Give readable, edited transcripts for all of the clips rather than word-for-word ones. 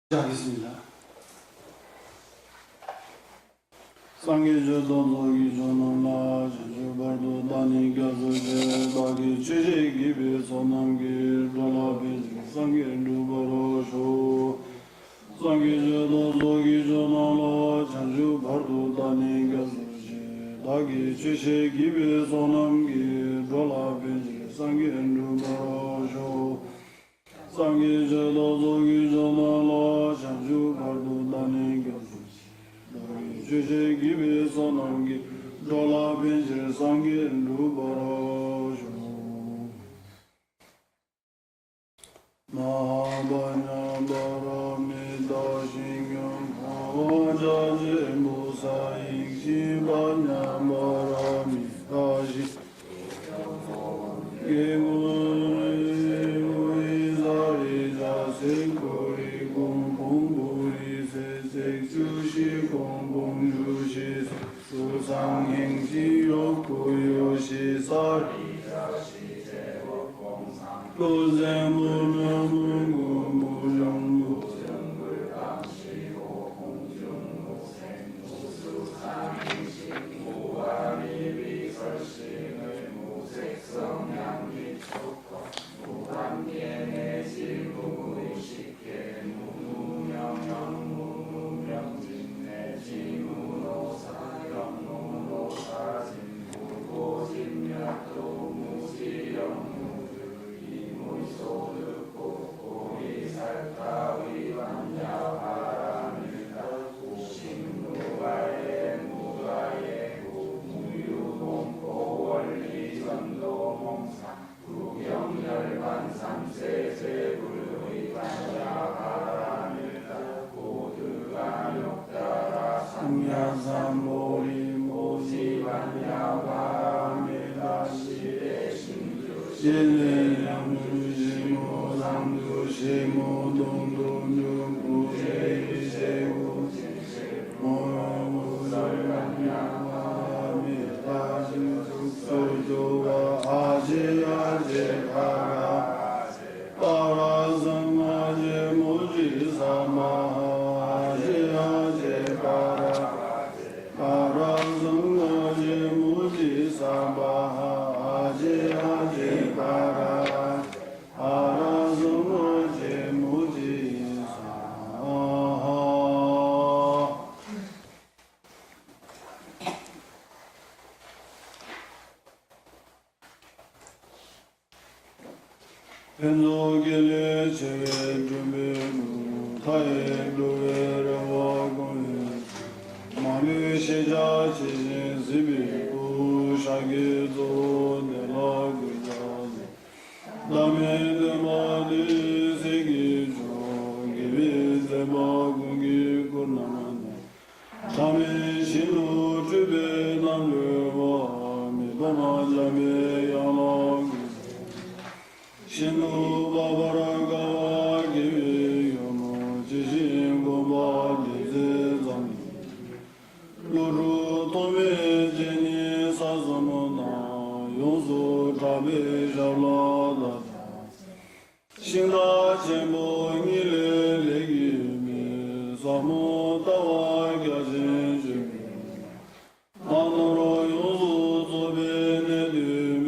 하겠습니다. 상계저도도기저노나 제주발도 다니겨서제 다기 취직기비서 남길 돌아비지 상계루버로쇼 상계저도도기저노나 제주발도 다니겨서제 다기 취직기비서 남길 돌아비지 상계루버로쇼 상계저도도기저노나 제주발도 다니겨서제 주제기비서 남기 돌아빈실 상계루버로쇼 마바냐바라미다신경 하와자제 무사익시바냐바라미다시 개구리자세코리 공공부리 세색주시 공공주시 수상행시욕구요시설 고생무명무무정무 삼야삼보리 모시반야바라미다시에 신의양주시모 상주시모 동동중구세이세구 모무설반야바라미다시숙소조가 아지아제가라 빠라성아제 모지사마 아라성아제 무지사바하 아제아제 바라 아라성아제 무지사하 변속일에 제외주매무 타액루에르와고에 마미시자 지진시비 부샤기도 내라구자니 남해드마디 세기조 기비세마구기 군나만네 자미신우 주베 남르와 미도마자메 야마구 신우 바바라가와 기비요모 지신고바디세자미 루루 도메제니 사서모나 용수 자비 잡라다 신다 제모 니레 레기미 사모다와 겨진주미 안으로 용수 소베네 드메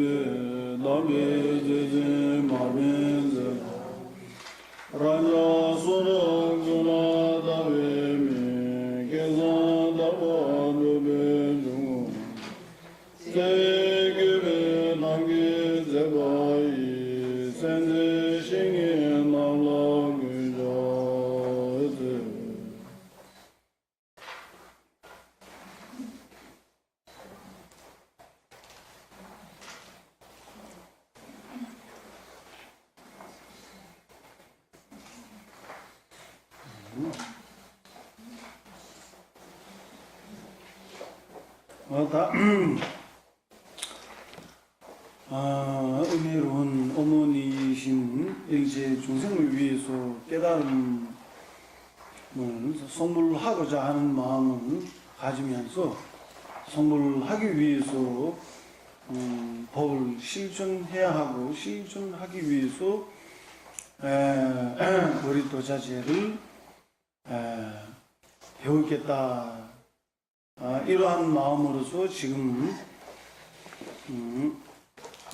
나베제제 마벤제 라자 소랑구나 다베미 계산다와 세계배 남기 제바이 센제싱이 날라그자드 은혜로운 어머니이신 일제 중생을 위해서 깨달음을 선물하고자 하는 마음을 가지면서 선물하기 위해서 법을 실천해야 하고 실천하기 위해서 우리 도자재를 배우겠다. 이러한 마음으로서 지금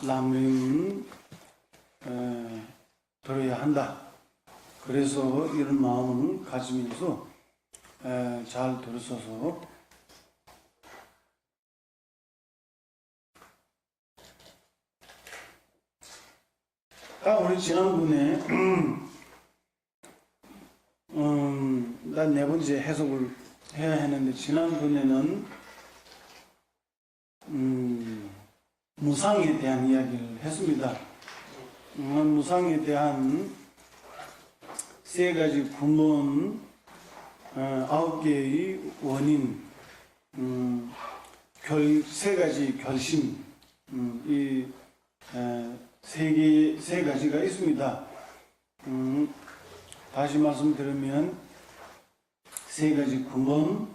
람림 들어야 한다. 그래서 이런 마음을 가지면서 잘 들으셔서 우리 지난번에 난 네 번째 해석을 해야 했는데 지난번에는 무상에 대한 이야기를 했습니다. 무상에 대한 세 가지 근본, 9개의 원인, 세 가지 결심, 이 세 가지가 있습니다. 다시 말씀드리면 세 가지 근본,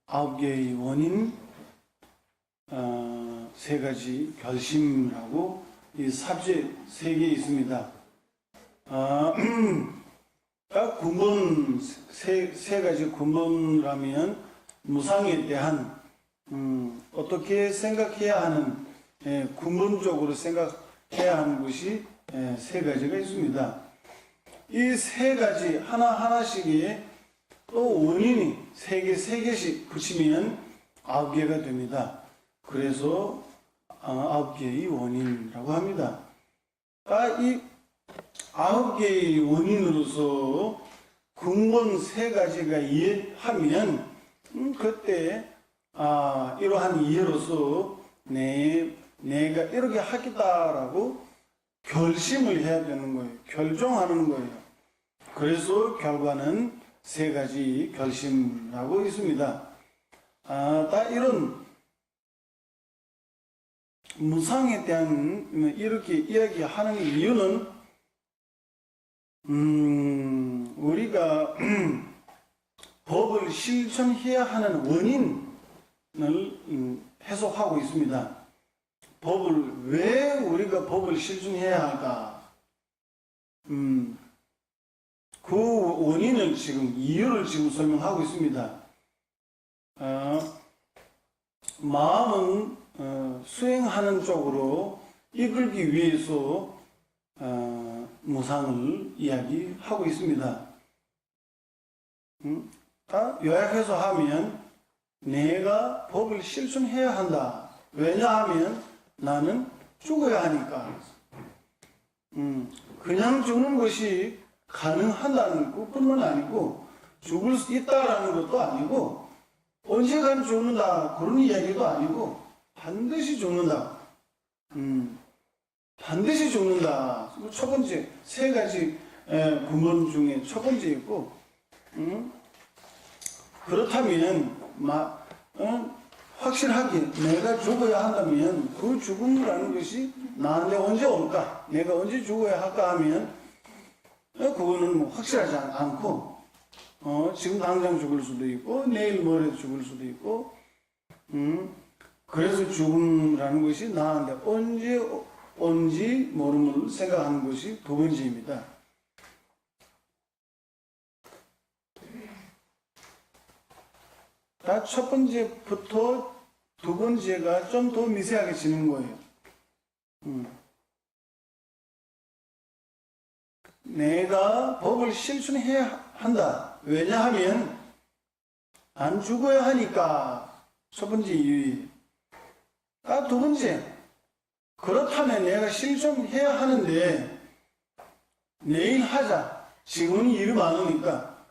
9개의 원인, 세 가지 결심이라고 이 삽제 세 개 있습니다. 각 근본 세 가지 근본이라면 무상에 대한 어떻게 생각해야 하는 근본적으로 생각해야 하는 것이 세 가지가 있습니다. 이 세 가지 하나하나씩에 또 원인이 세 개씩 붙이면 9개가 됩니다. 그래서 9개의 원인이라고 합니다. 이 9개의 원인으로서 근본 세 가지가 이해하면 그때 이러한 이해로서 내가 이렇게 하겠다라고 결심을 해야 되는 거예요. 결정하는 거예요. 그래서 결과는 세 가지 결심이라고 있습니다. 이런 무상에 대한 이렇게 이야기하는 이유는 우리가 법을 실천해야 하는 원인을 해석하고 있습니다. 왜 우리가 법을 실천해야 할까? 그 원인을 이유를 설명하고 있습니다. 마음은 수행하는 쪽으로 이끌기 위해서 무상을 이야기하고 있습니다. 요약해서 하면 내가 법을 실천해야 한다. 왜냐하면 나는 죽어야 하니까. 그냥 죽는 것이 가능하다는 것뿐만 아니고 죽을 수 있다라는 것도 아니고 언제간 죽는다 그런 이야기도 아니고 반드시 죽는다. 반드시 죽는다. 첫 번째 세 가지 근본 중에 첫 번째였고 그렇다면 확실하게 내가 죽어야 한다면 그 죽음이라는 것이 나한테 언제 올까? 내가 언제 죽어야 할까 하면 그거는 확실하지 않고 지금 당장 죽을 수도 있고 내일 모레 죽을 수도 있고 그래서 죽음이라는 것이 나한테 언제 온지 모름을 생각하는 것이 두 번째입니다. 첫 번째부터 두 번째가 좀 더 미세하게 지는 거예요. 내가 법을 실천해야 한다. 왜냐하면 안 죽어야 하니까. 첫 번째 이유. 두 번째, 그렇다면 내가 실천해야 하는데 내일 하자. 지금은 일이 많으니까.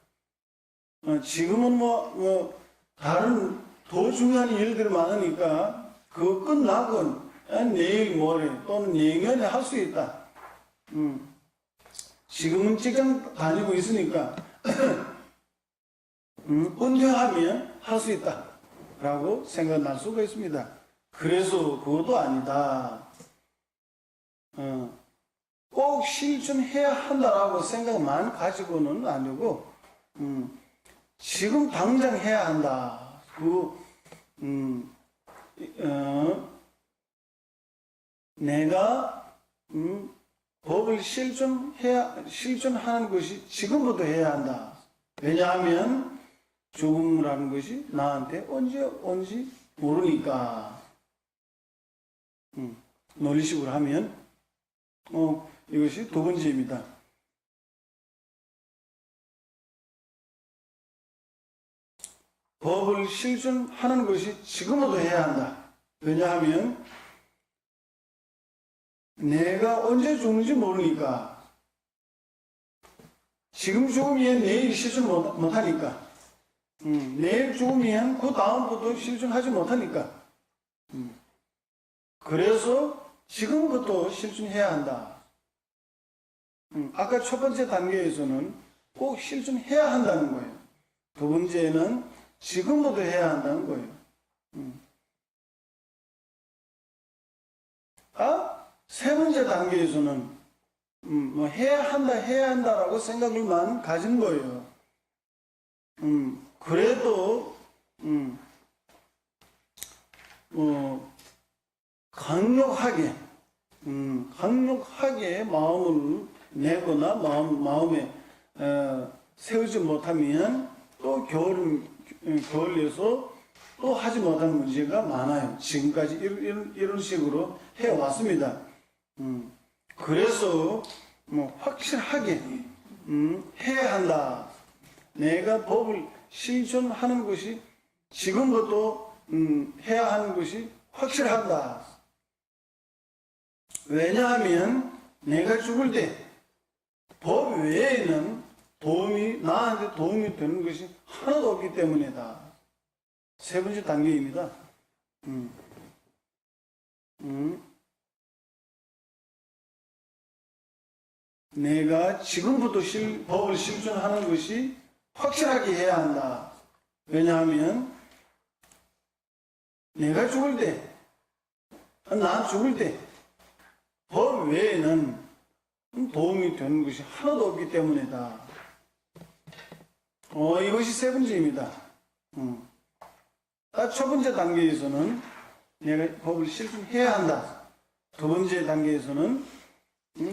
지금은 다른 더 중요한 일들이 많으니까 그거 끝나고 내일 모레 또는 내년에 할 수 있다. 지금은 직장 다니고 있으니까 은퇴하면 할 수 있다 라고 생각날 수가 있습니다. 그래서 그것도 아니다. 꼭 실천해야 한다라고 생각만 가지고는 아니고 지금 당장 해야 한다. 내가 법을 실천하는 것이 지금부터 해야 한다. 왜냐하면 죽음이라는 것이 나한테 언제 온지 모르니까. 논리식으로 하면 이것이 두 번째입니다. 법을 실천하는 것이 지금부터 해야 한다. 왜냐하면 내가 언제 죽는지 모르니까. 지금 죽으면 내일 실천 못하니까. 내일 죽으면 그 다음부터 실천하지 못하니까. 그래서 지금부터 실천해야 한다. 아까 첫 번째 단계에서는 꼭 실천해야 한다는 거예요. 두 번째는 지금부터 해야 한다는 거예요. 세 번째 단계에서는 뭐 해야 한다라고 생각을만 가진 거예요. 그래도 강력하게 마음을 내거나 마음에 세우지 못하면 또 겨울에서 또 하지 못한 문제가 많아요. 지금까지 이런 식으로 해왔습니다. 그래서 확실하게 해야 한다. 내가 법을 실천하는 것이 지금부터 해야 하는 것이 확실하다. 왜냐하면 내가 죽을 때 법 외에는 나한테 도움이 되는 것이 하나도 없기 때문이다. 세 번째 단계입니다. 내가 지금부터 법을 실천하는 것이 확실하게 해야 한다. 왜냐하면 내가 죽을 때, 난 죽을 때 법 외에는 도움이 되는 것이 하나도 없기 때문이다. 이것이 세 번째입니다. 첫 번째 단계에서는 내가 법을 실천해야 한다. 두 번째 단계에서는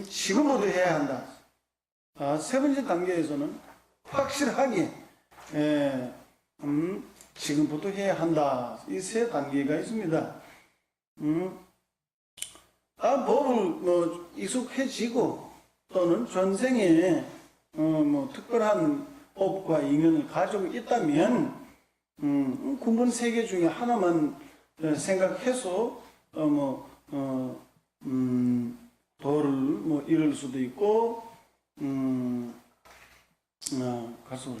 지금부터 해야 한다. 세 번째 단계에서는 확실하게 지금부터 해야 한다. 이 세 단계가 있습니다. 법을 익숙해지고 또는 전생에 특별한 법과 인연을 가지고 있다면 근본 세 개 중에 하나만 생각해서 도를 이룰 수도 있고 가서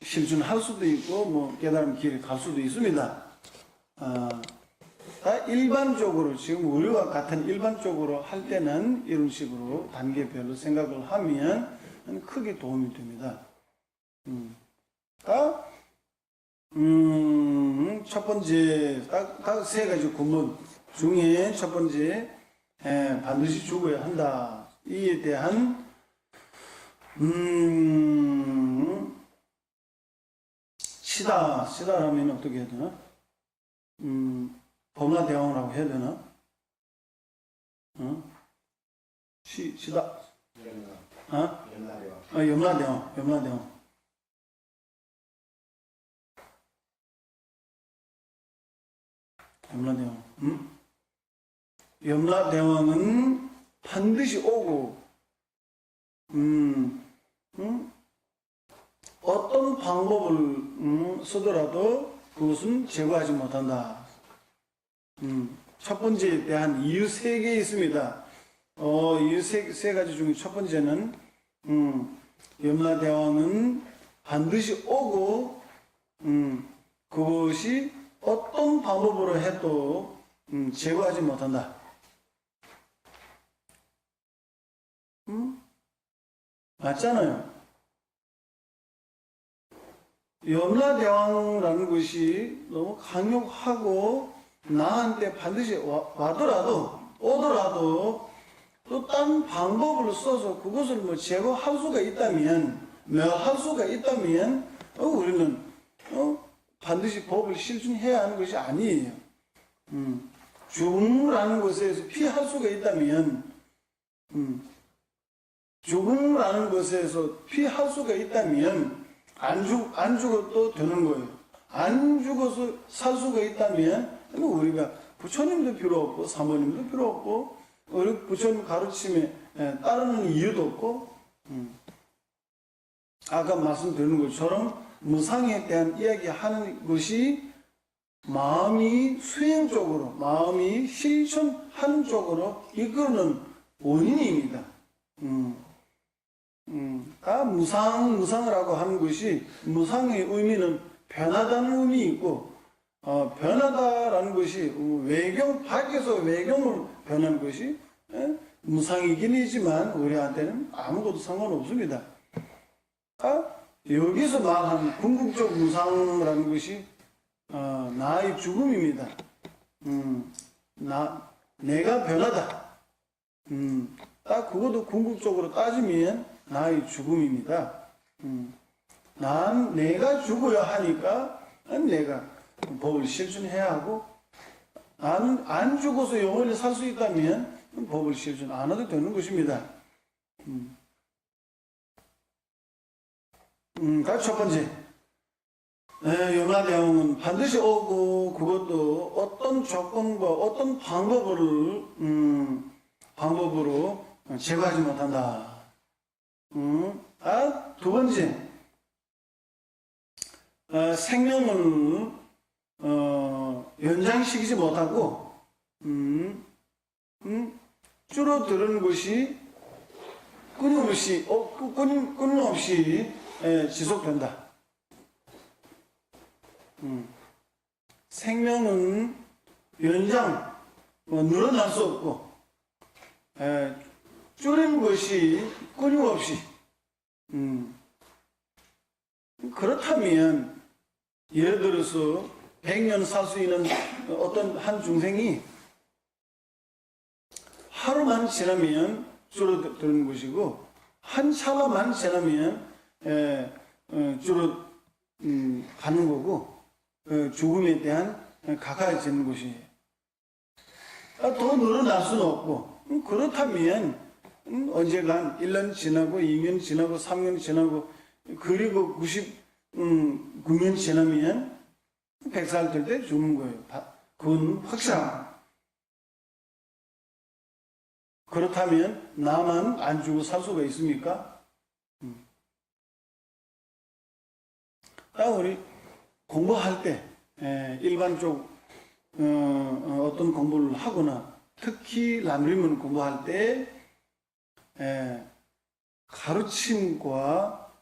실천할 수도 있고 깨달음 길에 갈 수도 있습니다. 일반적으로 지금 우리와 같은 일반적으로 할 때는 이런 식으로 단계별로 생각을 하면 크게 도움이 됩니다. 첫 번째 딱 세 가지 구문 중에 첫 번째 반드시 죽어야 한다. 이에 대한 시다라면 어떻게 해야 되나? 범라대왕이라고 해야 되나? 시다. 염라대왕. 염라대왕은 반드시 오고, 어떤 방법을 쓰더라도 그것은 제거하지 못한다. 첫 번째에 대한 이유 세 개 있습니다. 이유 세 가지 중에 첫 번째는, 염라대왕은 반드시 오고, 그것이 어떤 방법으로 해도 제거하지 못한다. 맞잖아요. 염라대왕이라는 것이 너무 강력하고 나한테 반드시 오더라도 또 딴 방법을 써서 그것을 제거할 수가 있다면, 멸할 수가 있다면, 우리는 반드시 법을 실천해야 하는 것이 아니에요. 죽음이라는 것에서 피할 수가 있다면, 죽음이라는 것에서 피할 수가 있다면 안 죽어도 되는 거예요. 안 죽어서 살 수가 있다면 우리가 부처님도 필요 없고 사모님도 필요 없고 우리 부처님 가르침에 따르는 이유도 없고 아까 말씀드린 것처럼 무상에 대한 이야기하는 것이 마음이 수행 쪽으로 마음이 실천하는 쪽으로 이끄는 원인입니다. 무상이라고 하는 것이 무상의 의미는 변하다는 의미 있고 변하다라는 것이 외경 밖에서 외경을 변하는 것이 무상이긴 하지만 우리한테는 아무것도 상관없습니다. 여기서 말하는 궁극적 무상이라는 것이 나의 죽음입니다. 내가 변하다. 딱 그것도 궁극적으로 따지면 나의 죽음입니다. 내가 죽어야 하니까 내가 법을 실천해야 하고 나는 안 죽어서 영원히 살 수 있다면 법을 실천 안 해도 되는 것입니다. 첫 번째, 염라대왕은 반드시 오고 그것도 어떤 조건과 어떤 방법으로 제거하지 못한다. 두 번째, 생명을 연장시키지 못하고 줄어드는 것이 끊임없이 지속된다. 생명은 늘어날 수 없고 줄이는 것이 끊임없이 그렇다면 예를 들어서 100년 살 수 있는 어떤 한 중생이 하루만 지나면 줄어드는 것이고 한 찰나만 지나면 가는 거고 죽음에 대한 가까이지는 것이에요. 더 늘어날 수는 없고 그렇다면 언젠간 1년 지나고 2년 지나고 3년 지나고 그리고 99년 지나면 100살 될 때 죽는 거예요. 그건 확실합니다. 그렇다면 나만 안 죽고 살 수가 있습니까? 우리 공부할 때 일반적 어떤 공부를 하거나 특히 람리문 공부할 때 가르침과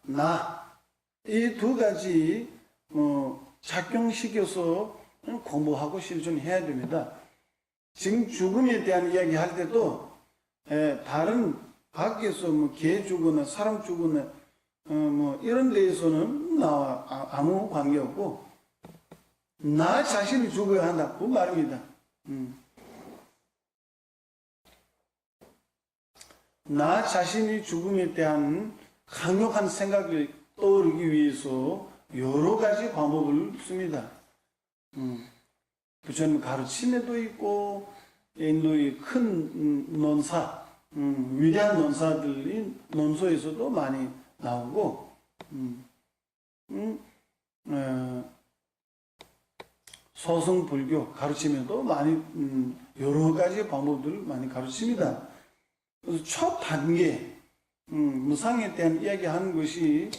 이 두 가지 작용시켜서 공부하고 실천해야 됩니다. 지금 죽음에 대한 이야기 할 때도 다른 밖에서 개 죽거나 사람 죽거나 이런 데에서는 나와 아무 관계없고 나 자신이 죽어야 한다 그 말입니다. 나 자신이 죽음에 대한 강력한 생각을 떠오르기 위해서 여러 가지 방법을 씁니다. 부처님 가르침에도 있고 인도의 큰 논사, 위대한 논사들이 논소에서도 많이 나오고 소승불교 가르침에도 많이 여러 가지 방법들을 많이 가르칩니다. 그래서 첫 단계 무상에 대한 이야기하는 것이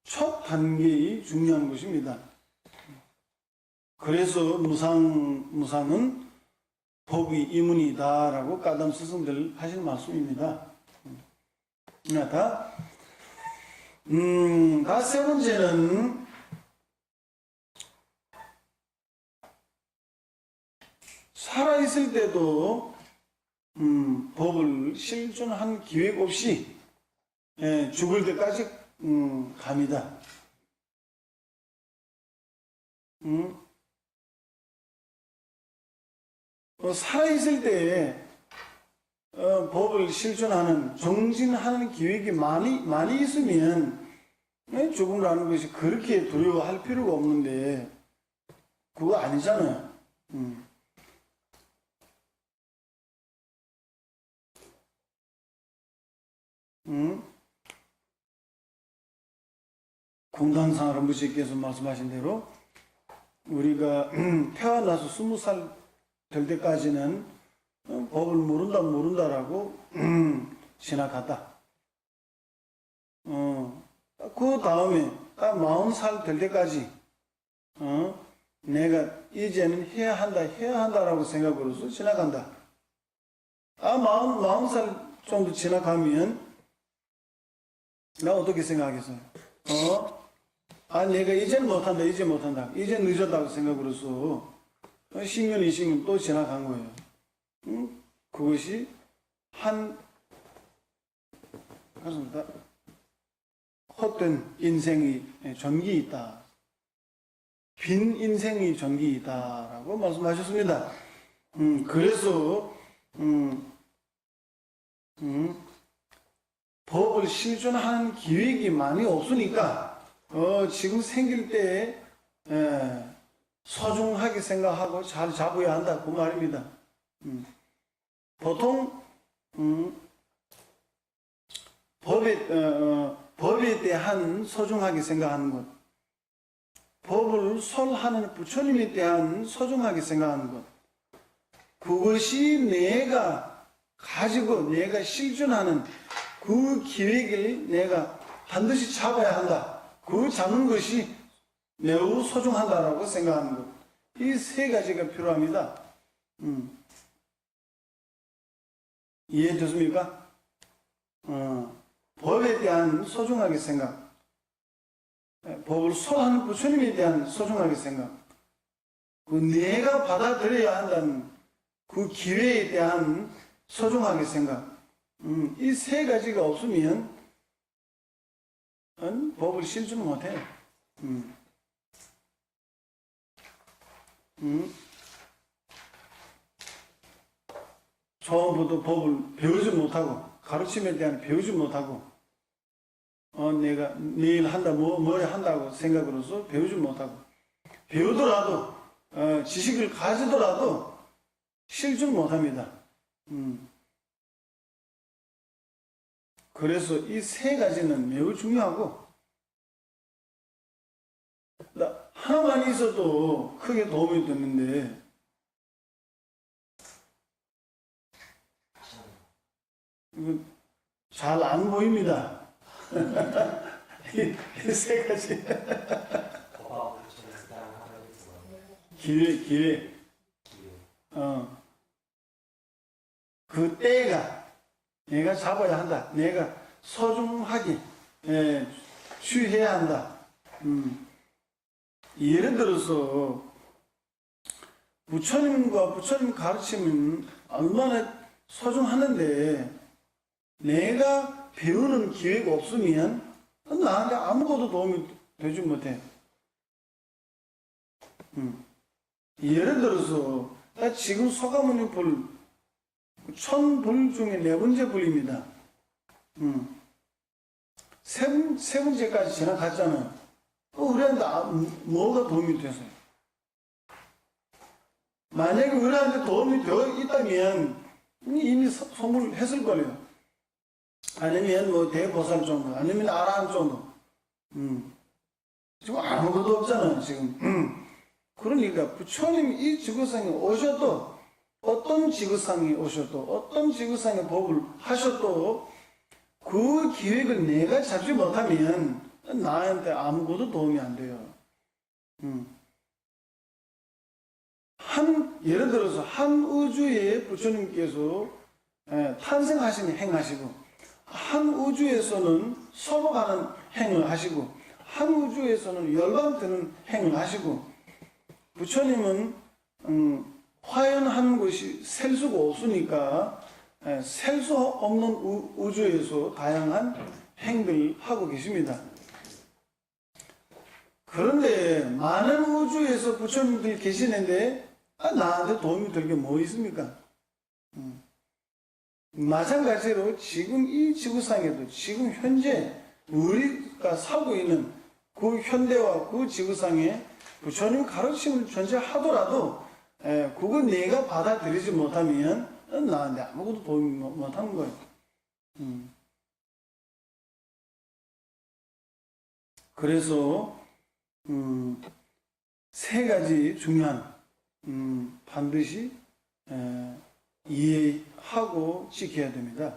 첫 단계의 중요한 것입니다. 그래서 무상은 법이 이문이다라고 까담 스승들 하신 말씀입니다. 세 번째는 살아있을 때도 법을 실천한 기획 없이 죽을 때까지 갑니다. 살아있을 때 법을 실천하는 정진하는 기획이 많이 있으면 죽음이라는 것이 그렇게 두려워할 필요가 없는데 그거 아니잖아요. 응? 공당상 할아버지께서 말씀하신 대로 우리가 태어나서 20살 될 때까지는 법을 모른다라고 지나갔다. 그 다음에 딱 40살 될 때까지 내가 이제는 해야 한다라고 생각으로서 지나간다. 40살 정도 지나가면 나 어떻게 생각하겠어요? 내가 이제는 못한다. 이제 늦었다고 생각으로서 10년, 20년 또 지나간 거예요. 그것이 그렇습니다. 헛된 인생의 전기 있다. 빈 인생의 전기 있다라고 말씀하셨습니다. 그래서 법을 실천하는 기획이 많이 없으니까 지금 생길 때 소중하게 생각하고 잘 잡아야 한다 그 말입니다. 보통 법에 대한 소중하게 생각하는 것, 법을 설하는 부처님에 대한 소중하게 생각하는 것, 그것이 내가 가지고 내가 실천하는 그 기획을 내가 반드시 잡아야 한다. 그 잡는 것이 매우 소중하다라고 생각하는 것. 이 세 가지가 필요합니다. 이해됐습니까? 법에 대한 소중하게 생각, 법을 설하는 부처님에 대한 소중하게 생각, 그 내가 받아들여야 한다는 그 기회에 대한 소중하게 생각, 이 세 가지가 없으면 법을 실천 못해. 처음부터 법을 배우지 못하고 가르침에 대한 배우지 못하고 내가 내일 한다 뭐래 한다고 생각으로서 배우지 못하고 배우더라도 지식을 가지더라도 실천 못합니다. 그래서 이 세 가지는 매우 중요하고 하나만 있어도 크게 도움이 되는데 이거 잘 안 보입니다. 이 세 가지 기회 그 때가 내가 잡아야 한다. 내가 소중하게 취해야 한다. 예를 들어서 부처님과 부처님 가르침은 얼마나 소중하는데 내가 배우는 기회가 없으면 나한테 아무것도 도움이 되지 못해. 예를 들어서 나 지금 소가모니 불 1000불 중에 4번째 불입니다. 세 번째까지 지나갔잖아요. 우리한테 뭐가 도움이 됐어요? 만약에 우리한테 도움이 되어 있다면 이미 선물했을 거예요. 아니면 뭐 대보살 정도, 아니면 아라한 정도. 지금 아무것도 없잖아요, 지금. 그러니까 부처님이 이 지구상에 오셔도 어떤 지구상에 오셔도 어떤 지구상에 법을 하셔도 그 기획을 내가 잡지 못하면 나한테 아무것도 도움이 안 돼요. 예를 들어서 한 우주에 부처님께서 탄생하시는 행하시고 한 우주에서는 서먹하는 행을 하시고 한 우주에서는 열반드는 행을 하시고 부처님은 화연하는 것이 셀 수가 없으니까 셀 수 없는 우주에서 다양한 행들을 하고 계십니다. 그런데 많은 우주에서 부처님들이 계시는데 나한테 도움이 될 게 뭐 있습니까? 마찬가지로 지금 이 지구상에도 지금 현재 우리가 살고 있는 그 현대와 그 지구상에 부처님 가르침을 존재하더라도 그걸 내가 받아들이지 못하면 나한테 아무것도 도움이 못하는 거예요. 그래서 세 가지 중요한 반드시 이해하고 지켜야 됩니다.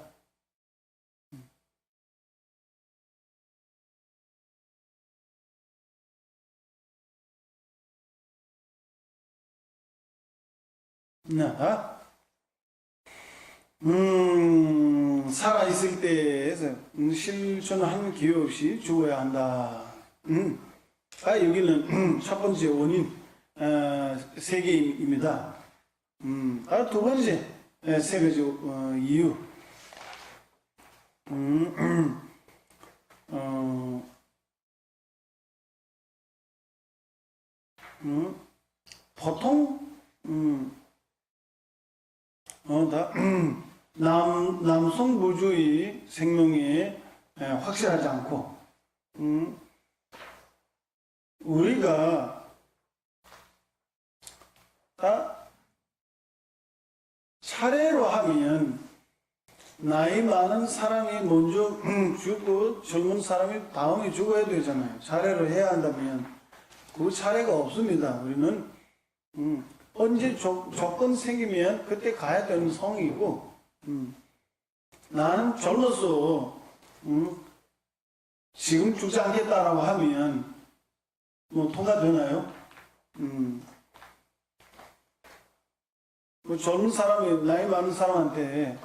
살아있을 때에서 실존하는 기회 없이 죽어야 한다. 여기는 첫 번째 원인, 세계입니다. 두 번째, 세 가지 이유. 보통, 남성부주의 생명에 확실하지 않고, 우리가 다 차례로 하면 나이 많은 사람이 먼저 죽고 젊은 사람이 다음에 죽어야 되잖아요. 차례로 해야 한다면 그 차례가 없습니다. 우리는 언제 조건 생기면 그때 가야 되는 성이고, 나는 젊어서 지금 죽지 않겠다라고 하면 뭐 통과되나요? 뭐 젊은 사람이 나이 많은 사람한테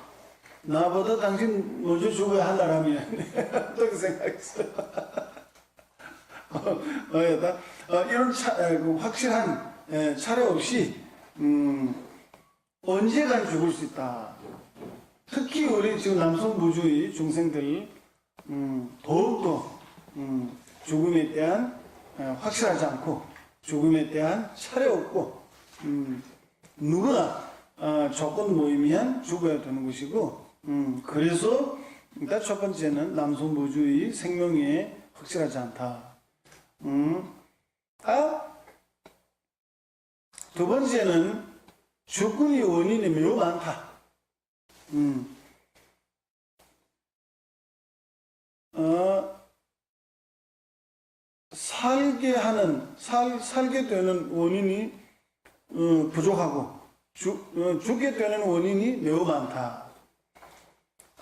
나보다 당신 먼저 죽어야 한다라면 어떻게 생각했어요? 이런 확실한 차례 없이 언제간 죽을 수 있다. 특히 우리 지금 남성부주의 중생들 더욱더 죽음에 대한 확실하지 않고 죽음에 대한 차례 없고 누구나 조건 모이면 죽어야 되는 것이고 그래서 일단 첫 번째는 남성부주의 생명에 확실하지 않다. 두 번째는 죽음의 원인이 매우 많다. 살게 되는 원인이 부족하고 죽게 되는 원인이 매우 많다.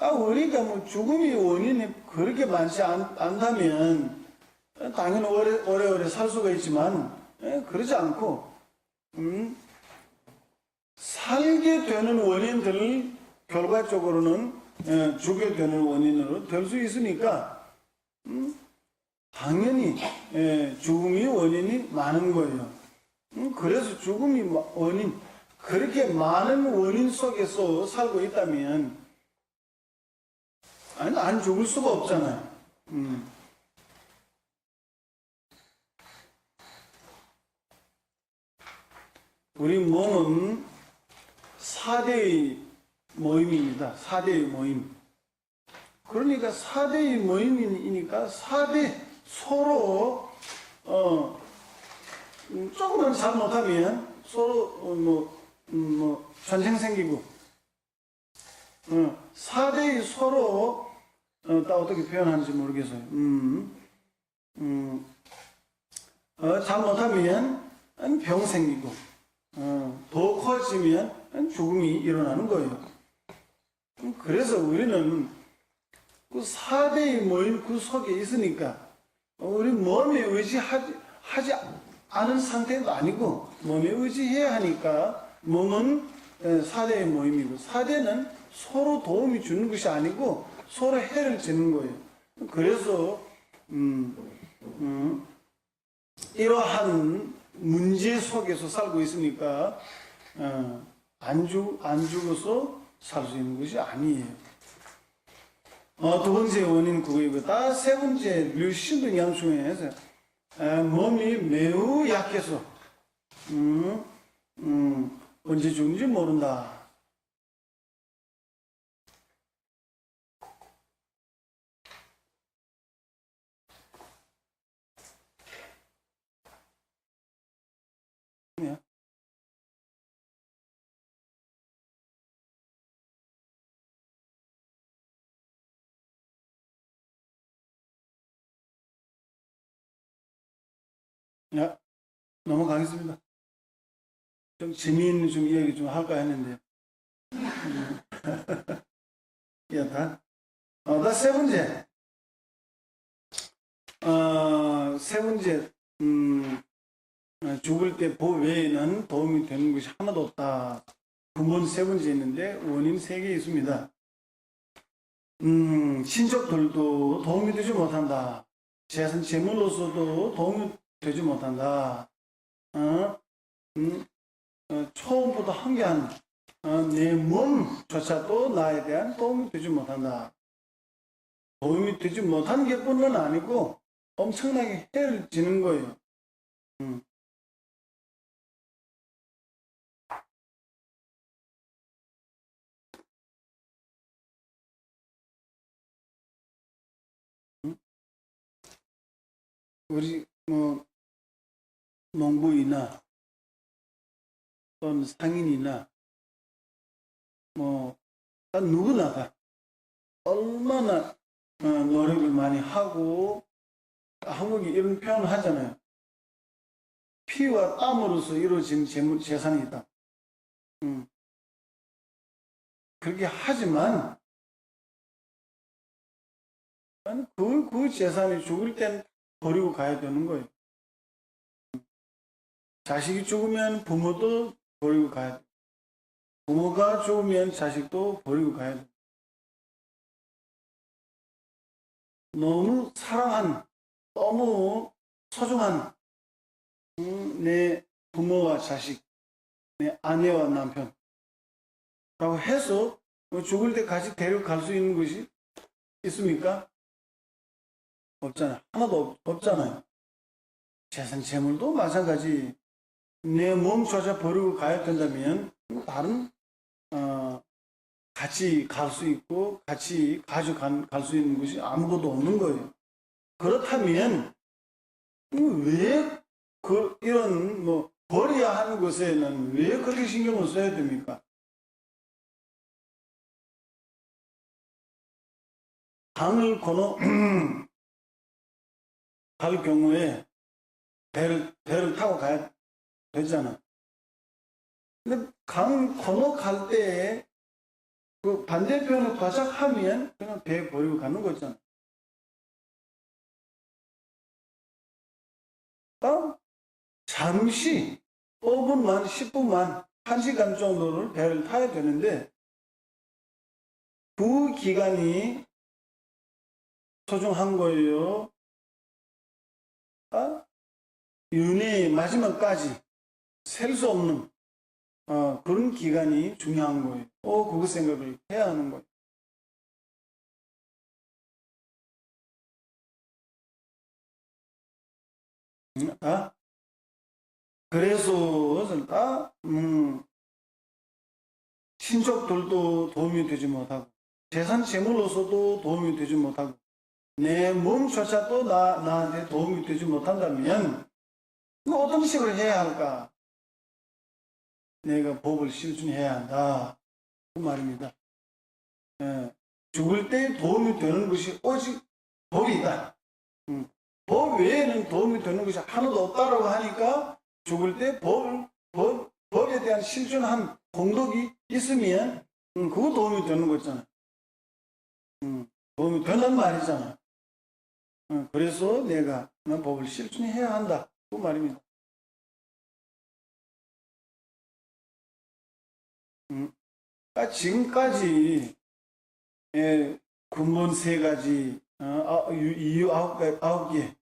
우리가 뭐 죽음의 원인이 그렇게 많지 않다면 당연히 오래오래 살 수가 있지만 그러지 않고 살게 되는 원인들을 결과적으로는 죽게 되는 원인으로 될 수 있으니까 당연히 죽음의 원인이 많은 거예요. 그래서 죽음의 원인, 그렇게 많은 원인 속에서 살고 있다면 안 죽을 수가 없잖아요. 우리 몸은 4대의 모임입니다. 4대의 모임. 그러니까 4대의 모임이니까 4대 서로 조금만 잘못하면 서로 전쟁 생기고 4대의 서로 어떻게 표현하는지 모르겠어요. 잘못하면 병 생기고 더 커지면 죽음이 일어나는 거예요. 그래서 우리는 그 4대의 모임 그 속에 있으니까 우리 몸에 의지하지 않은 상태도 아니고 몸에 의지해야 하니까 몸은 4대의 모임이고 4대는 서로 도움이 주는 것이 아니고 서로 해를 지는 거예요. 그래서 이러한 문제 속에서 살고 있으니까 안 죽어서 살 수 있는 것이 아니에요. 두 번째 원인 그거이고 세 번째 류신도 양중에서 몸이 매우 약해서 언제 죽는지 모른다. 야, 넘어가겠습니다. 좀 재미있는 좀 이야기 좀 할까 했는데. 야, 세 번째. 세 번째, 죽을 때 법 외에는 도움이 되는 것이 하나도 없다. 근본 세 번째 있는데, 원인 세 개 있습니다. 친척들도 도움이 되지 못한다. 재산, 재물로서도 도움이 되지 못한다. 처음부터 한계한 내 몸조차도 나에 대한 도움이 되지 못한다. 도움이 되지 못한 게 뿐만 아니고 엄청나게 해를 지는 거예요. 우리 농부이나 또는 상인이나 누구나 다 얼마나 노력을 많이 하고 한국이 이런 표현을 하잖아요. 피와 땀으로서 이루어진 재산이다. 그렇게 하지만 그 재산이 죽을 땐 버리고 가야 되는 거예요. 자식이 죽으면 부모도 버리고 가야 돼. 부모가 죽으면 자식도 버리고 가야 돼. 너무 사랑한, 너무 소중한 내 부모와 자식, 내 아내와 남편 라고 해서 죽을 때 같이 데려갈 수 있는 것이 있습니까? 없잖아요. 하나도 없잖아요. 재산, 재물도 마찬가지. 내 몸조차 버리고 가야 된다면 다른 같이 갈 수 있고 같이 가져갈 수 있는 것이 아무것도 없는 거예요. 그렇다면 왜 이런 버려야 하는 것에는 왜 그렇게 신경을 써야 됩니까? 강을 건너 갈 경우에 배를 타고 가야 되잖아. 근데 강 건너갈 때에 그 반대편을 과작하면 그냥 배 버리고 가는 거잖아. 잠시 5분만, 10분만, 1시간 정도를 배를 타야 되는데 그 기간이 소중한 거예요. 윤회의 마지막까지 셀 수 없는 그런 기간이 중요한 거예요. 그거 생각을 해야 하는 거예요. 그래서 친척들도 도움이 되지 못하고 재산 재물로서도 도움이 되지 못하고 내 몸조차도 나한테 도움이 되지 못한다면 어떤 식으로 해야 할까? 내가 법을 실천해야 한다. 그 말입니다. 죽을 때 도움이 되는 것이 오직 법이다. 법 외에는 도움이 되는 것이 하나도 없다라고 하니까 죽을 때 법에 대한 실존한 공덕이 있으면 그거 도움이 되는 거잖아. 도움이 된단 말이잖아. 그래서 내가 법을 실천해야 한다. 그 말입니다. 지금까지 근본 세 가지, 이유 아홉 개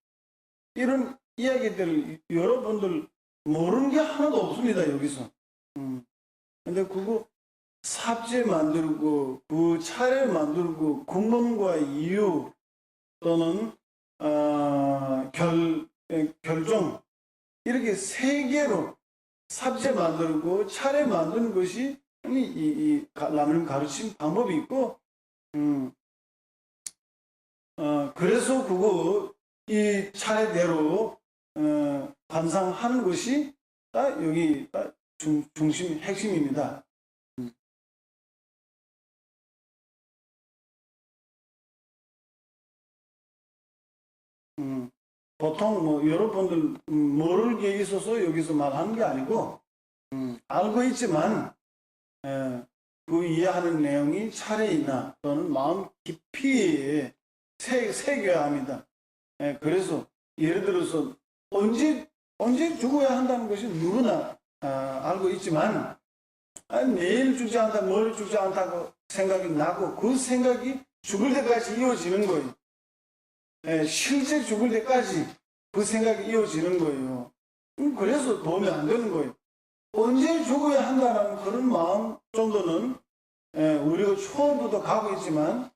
이런 이야기들을 여러분들 모르는 게 하나도 없습니다. 여기서. 근데 그거 삽질 만들고 그 차례 만들고 근본과 이유 또는 결정 이렇게 세 개로 삽질 만들고 차례 만드는 것이 이 라면 가르친 방법이 있고 그래서 그거 이 차례대로 관상하는 것이 여기 중심 핵심입니다. 보통 뭐 여러분들 모를 게 있어서 여기서 말하는 게 아니고 알고 있지만 그 이해하는 내용이 차례이나 또는 마음 깊이 새겨야 합니다. 그래서 예를 들어서 언제 죽어야 한다는 것이 누구나 알고 있지만 내일 죽지 않다, 모레 죽지 않다고 생각이 나고 그 생각이 죽을 때까지 이어지는 거예요. 실제 죽을 때까지 그 생각이 이어지는 거예요. 그래서 도움이 안 되는 거예요. 언제 죽어야 한다는 그런 마음 정도는 우리가 처음부터 가고 있지만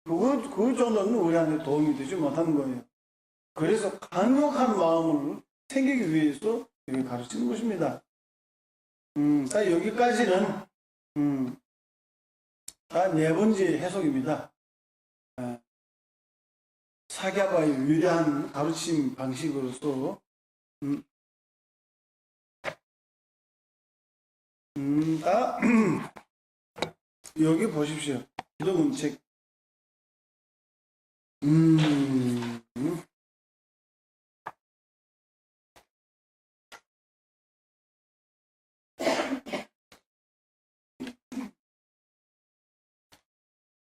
그 정도는 우리한테 도움이 되지 못하는 거예요. 그래서 강력한 마음을 생기기 위해서 여기 가르치는 것입니다. 자, 여기까지는 네 번째 해석입니다. 사갸바의 위대한 가르침 방식으로서 여기 보십시오. 기도문책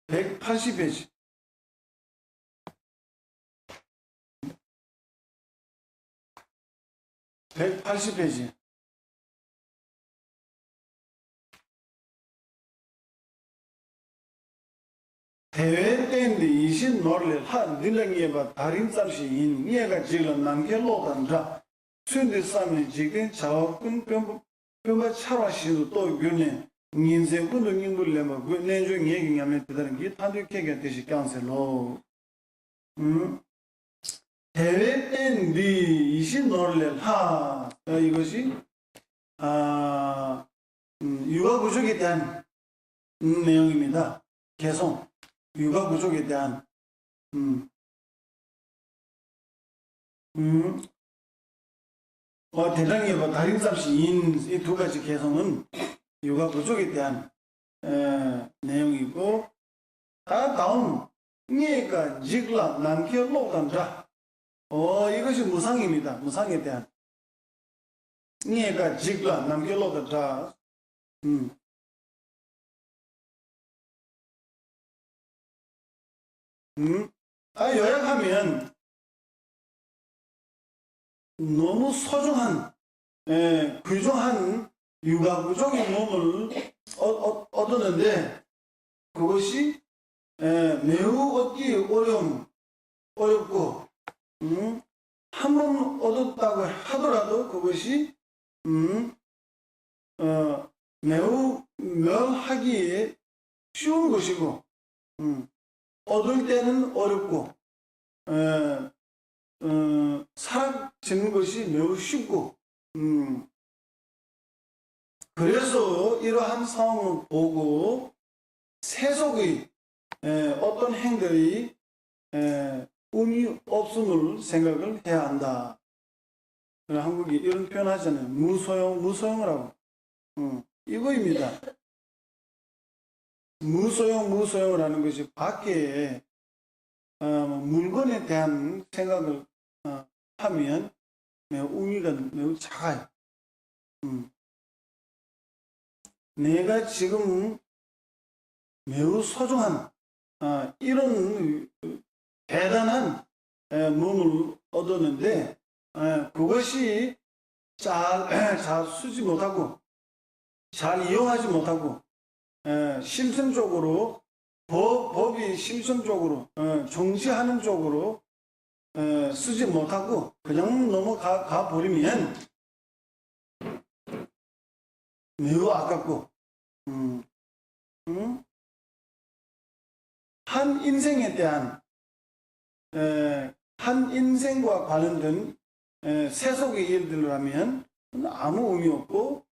180페이지. 180페이지. 대회 때인데 이신 노래를 한 닐랑이에바 다린 쌈시 인 이해가 지금 남겨놓던가 순대 쌈이 지금 자원군 뼈가 차와시도 또 균에 인생군도 인물레마 그 내중 얘기하면 되다는 게 탄두케게 되시 깐셀로 대회 때인데 이신 노래를 이것이 육아 부족에 대한 내용입니다. 개성 육아 부족에 대한 대장의 다림쌈시 이 두 가지 개성은 육아 부족에 대한 내용이고 다음 이해가 직라 남겨놓던가 이것이 무상입니다. 무상에 대한 이해가 직라 남겨놓던가 요약하면 너무 소중한 귀중한 육아 부족의 몸을 얻었는데 그것이 매우 얻기 어렵고 한 번 얻었다고 하더라도 그것이 매우 멸하기에 쉬운 것이고 얻을 때는 어렵고 사라지는 것이 매우 쉽고 그래서 이러한 상황을 보고 세속의 어떤 행들이 의미 없음을 생각을 해야 한다. 한국이 이런 표현 하잖아요. 무소용을 하고 이거입니다. 무소용을 하는 것이 밖에 물건에 대한 생각을 하면 의미가 매우 작아요. 내가 지금 매우 소중한 이런 대단한 몸을 얻었는데 그것이 잘 쓰지 못하고 잘 이용하지 못하고 심성적으로 법이 심성적으로 정지하는 쪽으로 쓰지 못하고 그냥 넘어가 버리면 매우 아깝고 한 인생에 대한 한 인생과 관련된 세속의 일들이라면 아무 의미 없고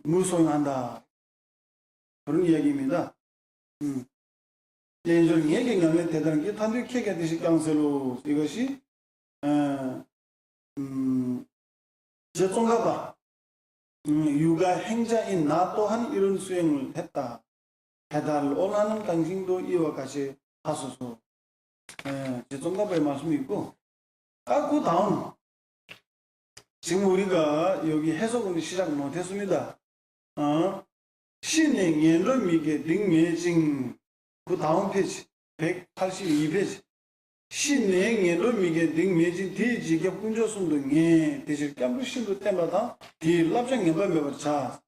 무소용한다. 그런 이야기입니다. 예전 얘기하면 대단한 게 탄두케게 되시 강세로 이것이 제종가봐 육아 행자인 나 또한 이런 수행을 했다. 해달을 원하는 당신도 이와 같이 하소서. 제종가부의 말씀이 있고, 그 다음 지금 우리가 여기 해석은 시작 못했습니다. 신의 연름이게 능매징 그 다음 페이지 182페이지 신의 연름이게 능매징 대지게 군조순동에 대실 깜부신도 때마다 뒤랍장 연반배버 자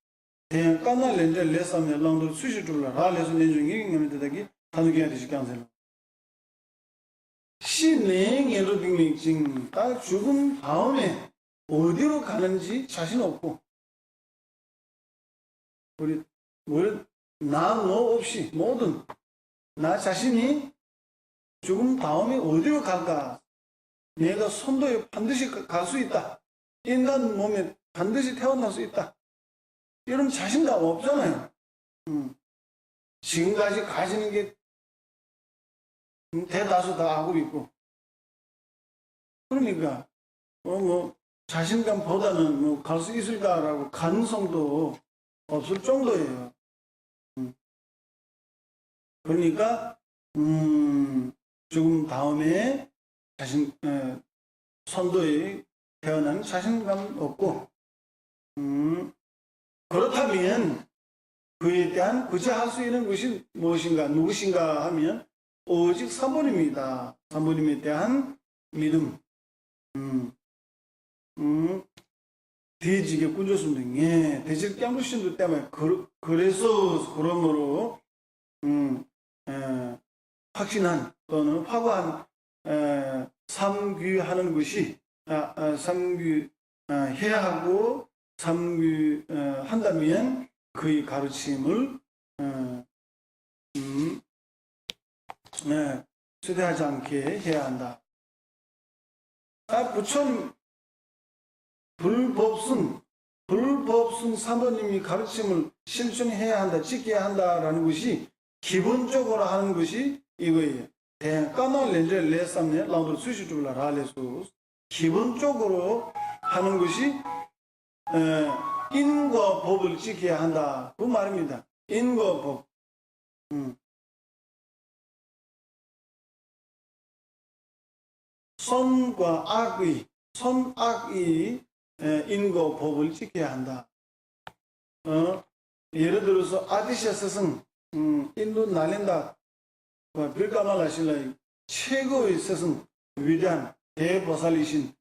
대한 까나 렌저 레삼네 랑도 수시 줄라 라레서 내중이 있는데다기 단계가 되실 깐셀 신의 연름이징 딱 죽음 다음에 어디로 가는지 자신 없고 우리 나 너 없이 모든 나 자신이 죽음 다음에 어디로 갈까? 내가 선도에 반드시 갈 수 있다. 인간 몸에 반드시 태어날 수 있다. 이런 자신감 없잖아요. 지금까지 가지는 게 대다수 다 알고 있고. 그러니까 자신감보다는 갈 수 있을까라고 가능성도 없을 정도예요. 그러니까 죽음 다음에 선도에 태어난 자신감 없고 그렇다면 그에 대한 구제할 수 있는 것이 무엇인가 누구신가 하면 오직 사모님이다. 사모님에 대한 믿음 대지게 꾸짖음 등에 대질 깨물신도 때문에 그래서 그러므로 확신한 또는 확고한 삼귀하는 것이 삼귀 해야 하고 삼귀 한다면 그의 가르침을 수대하지 않게 해야 한다. 부처님 불법승 사모님이 가르침을 실천해야 한다, 지켜야 한다라는 것이 기본적으로 하는 것이 이거예요. 까나렌제 레삼네 라운드 수시줄라 라레수 기본적으로 하는 것이 인과 법을 지켜야 한다. 그 말입니다. 인과 법. 선과 악의 선악의 인과 법을 지켜야 한다. 예를 들어서 아디샤 스승 인도 나렌다 빌가말라실라의 최고의 스승 위대한 대보살이신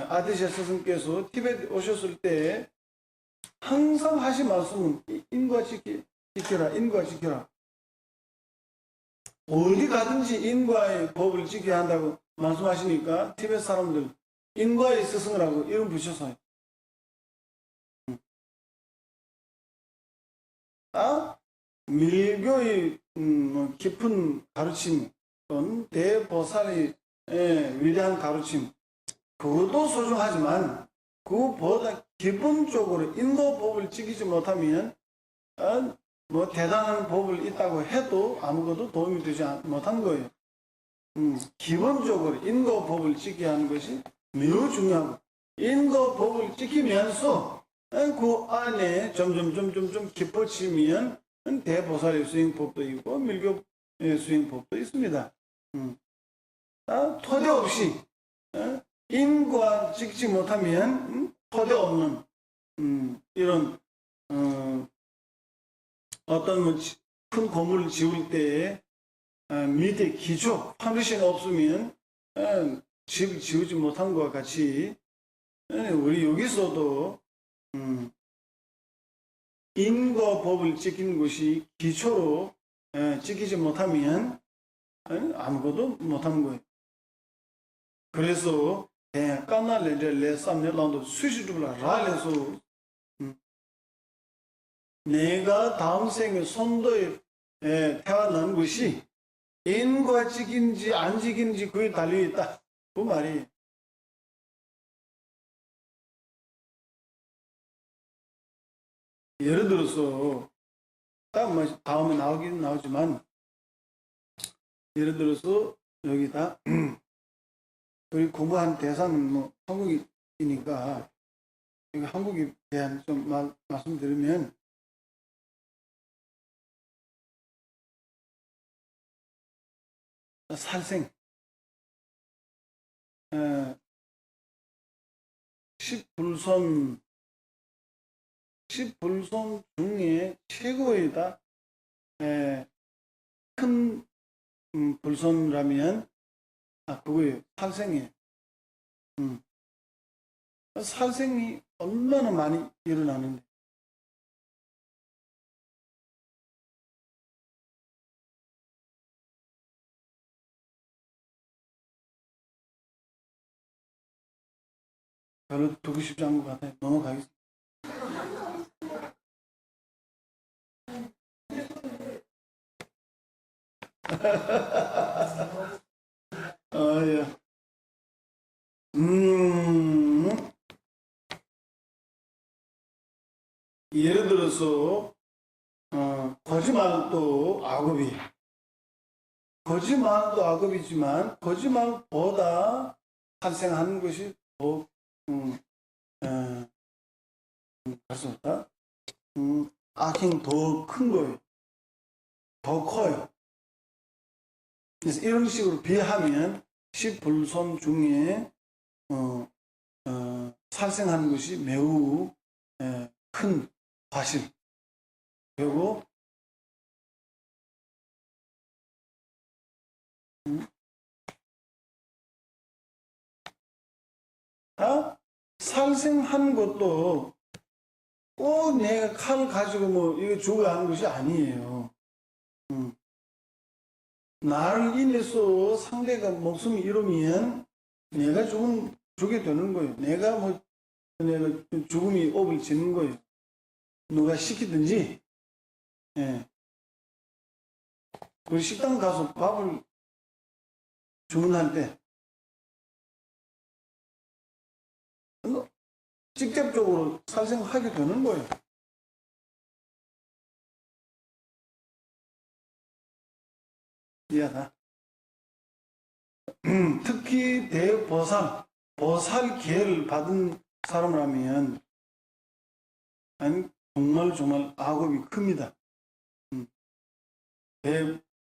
아디샤 스승께서 티베트 오셨을 때 항상 하신 말씀은 인과 지켜라 인과 지켜라. 어디 가든지 인과의 법을 지켜야 한다고 말씀하시니까 티베트 사람들 인과의 스승을 하고 이름 붙여서요. 밀교의 깊은 가르침 또는 대보살의 위대한 가르침 그것도 소중하지만 그보다 기본적으로 인도법을 지키지 못하면 대단한 법을 있다고 해도 아무것도 도움이 되지 못한 거예요. 기본적으로 인도법을 지켜야 하는 것이 매우 중요하고 인도법을 지키면서 그 안에 점점 깊어지면 대보살의 수행법도 있고 밀교 수행법도 있습니다. 토대 없이 인과 지키지 못하면 토대 없는 이런 어떤 큰 건물을 지을 때에 밑에 기초 파운데이션이 없으면 집을 지우지 못한 것과 같이 우리 여기서도 인과 법을 지키는 것이 기초로 지키지 못하면 아무것도 못하는 거예요. 그래서 까나레레 쌈네랑도 수시줄라 라레서 내가 다음 생에 선도에 태어난 것이 인과 지킨지 안 지킨지 그에 달려있다. 그 말이 예를 들어서 다음에 나오긴 나오지만 예를 들어서 여기다 우리 공부한 대상은 한국이니까 한국에 대한 좀 말씀드리면 살생 에, 10불손 중에 최고이다. 큰 불손이라면 그거예요. 살생이에요. 살생이 얼마나 많이 일어나는데. 별로 두고 싶지 않은 것 같아요. 넘어가겠습니다. 예. 예를 들어서 거짓말도 악업이에요. 거짓말도 악업이지만 거짓말보다 발생하는 것이 더 할 수 없다. 악행 더 큰 거예요. 더 커요. 그래서 이런 식으로 비하면 10불손 중에 살생하는 것이 매우 큰 과실. 그리고 살생한 것도 꼭 내가 칼을 가지고 뭐 이거 죽어야 하는 것이 아니에요. 나를 인해서 상대가 목숨을 잃으면 내가 죽게 되는 거예요. 내가 죽음이 업을 짓는 거예요. 누가 시키든지. 예. 우리 식당 가서 밥을 주문할 때 직접적으로 살생하게 되는 거예요. 미안하다. 특히 보살 계를 받은 사람이라면 아니 정말 악업이 큽니다.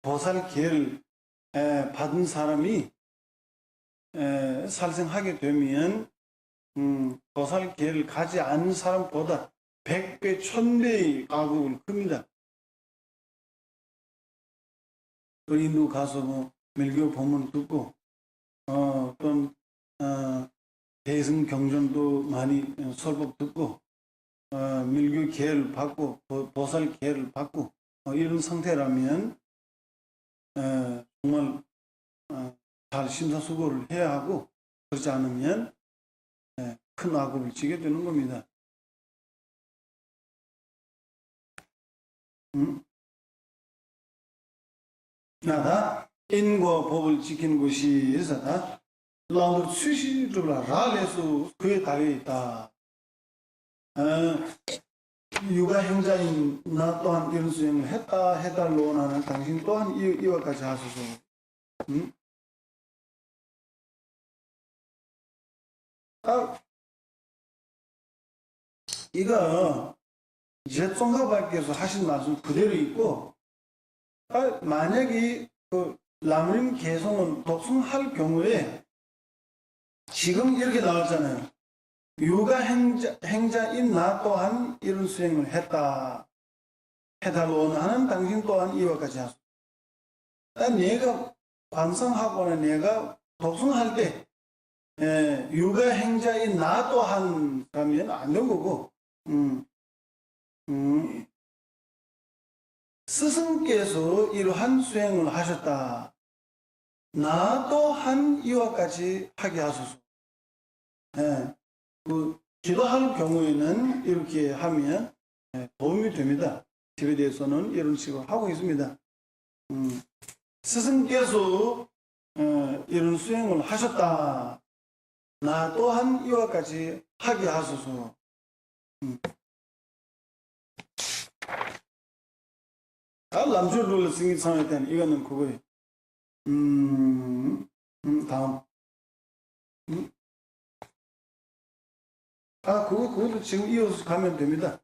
보살 계를 받은 사람이 살생하게 되면 보살 계를 가지 않은 사람보다 100배, 1000배의 악업을 큽니다. 인도 가서 뭐 밀교 법문 듣고 또 대승 경전도 많이 설법 듣고 밀교 계를 받고 보살 계를 받고 이런 상태라면 정말 잘 심사숙고를 해야 하고 그렇지 않으면 큰 악업을 지게 되는 겁니다. 나다 인과 법을 지키는 것이 있어다. 라우드 수시들라 라레수 그에 달려 있다. 육아 행자인 나 또한 이런 수행을 해달로 나는 당신 또한 이와 같이 하소서. 이거 제총가밖에서 하신 말씀 그대로 있고, 만약에 그 라므림 개성은 독성할 경우에 지금 이렇게 나왔잖아요. 육아 행자인 나 또한 이런 수행을 해달라고 하는 당신 또한 이와 같이 하소. 내가 관상하거나 내가 독성할 때 육아 행자인 나 또한 하면 안 되는 거고, 스승께서 이러한 수행을 하셨다. 나 또한 이와 같이 하게 하소서. 기도할 경우에는 이렇게 하면 도움이 됩니다. 집에 대해서는 이런 식으로 하고 있습니다. 스승께서 이런 수행을 하셨다. 나 또한 이와 같이 하게 하소서. 남주를 승인 상할 때는 이거는 그거예요. 다음. 그것도 지금 이어서 가면 됩니다.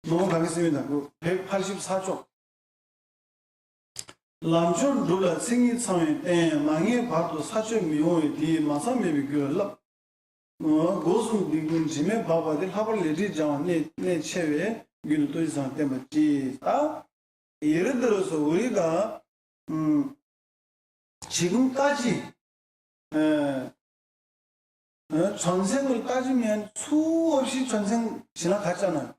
넘어가겠습니다. 184쪽. 람촌 둘라 생이 상에 때 망에 봐도 사주 미호에 뒤 마사메비 그럽 고순 비군 짐에 바바들 하벌 레디 자네 내 체외 균도 이상 때문에 예를 들어서 우리가 지금까지 에, 전생을 따지면 수없이 전생 지나갔잖아요.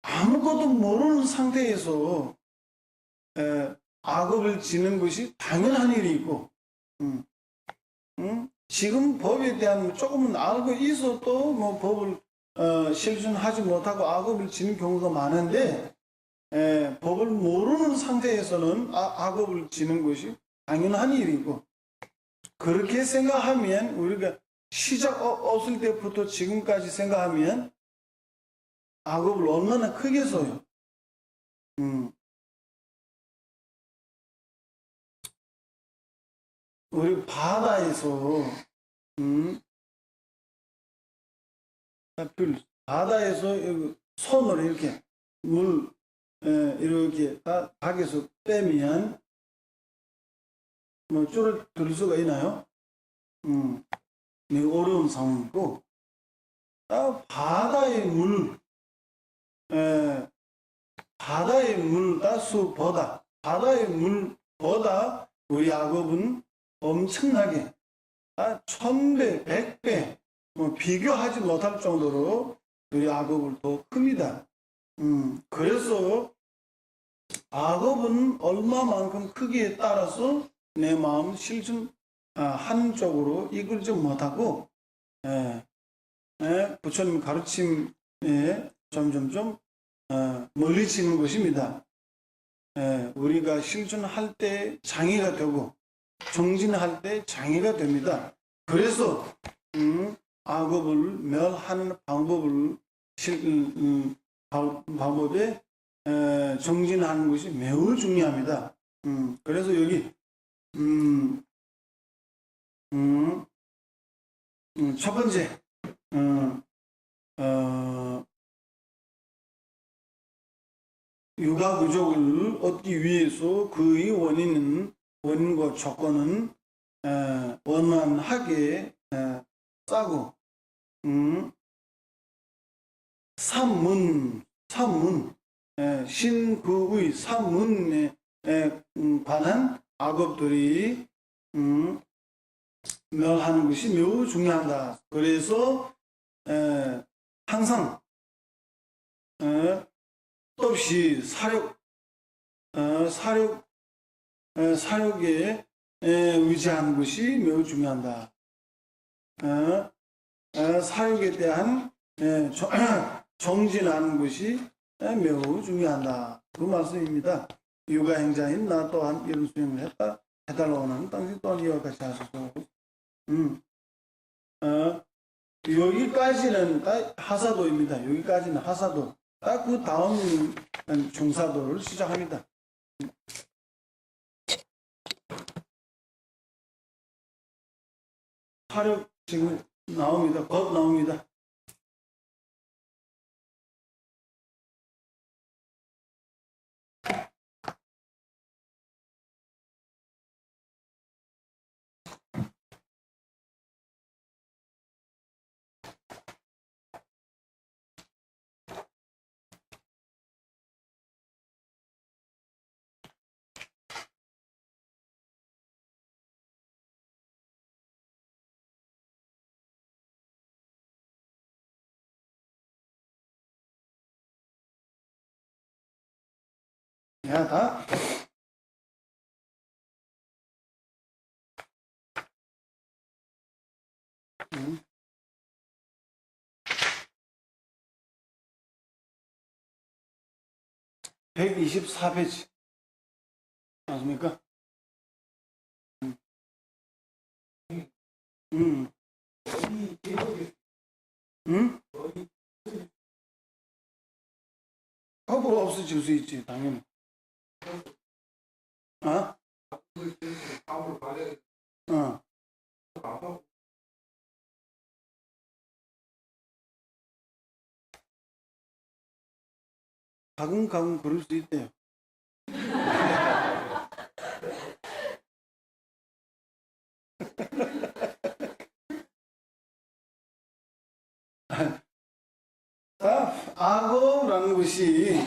아무것도 모르는 상태에서 악업을 지는 것이 당연한 일이 있고, 지금 법에 대한 조금은 알고 있어도 뭐 법을 실천하지 못하고 악업을 지는 경우가 많은데, 법을 모르는 상태에서는 악업을 지는 것이 당연한 일이고, 그렇게 생각하면 우리가 시작 없을 때부터 지금까지 생각하면 악업을 얼마나 크게 써요. 우리 바다에서 바다에서 손으로 이렇게 물 이렇게 밖에서 빼면 뭐 줄을 들 수가 있나요? 매우 어려운 상황이고 바다의 물 바다의 물 수보다 바다의 물보다 우리 악업은 엄청나게 1000배, 100배 뭐 비교하지 못할 정도로 우리 악업을 더 큽니다. 그래서 악업은 얼마만큼 크기에 따라서 내 마음 실천하는 쪽으로 이끌지 못하고 부처님 가르침에 점점점 멀리지는 것입니다. 우리가 실천할 때 장애가 되고 정진할 때 장애가 됩니다. 그래서 악업을 멸하는 방법에 정진하는 것이 매우 중요합니다. 그래서 여기 첫 번째 육아 부족을 얻기 위해서 그의 원인과 조건은 원만하게 짜고 산문 신그의 산문에 관한 악업들이 멸하는 것이 매우 중요하다. 그래서 항상 없이 사욕에 의지하는 것이 매우 중요하다. 사욕에 대한 정진하는 것이 매우 중요하다. 그 말씀입니다. 육아행자인 나 또한 이런 수행을 해달라고는 당신 또한 이와 같이 하소서. 여기까지는 하사도입니다. 여기까지는 하사도. 그 다음 중사도를 시작합니다. 사력 지금 나옵니다. 곧 나옵니다. 야, 다. 124페이지. 맞습니까? 법으로 없어질 수 있지, 당연히. 가끔가끔 그럴 수 있대요. 악어라는 것이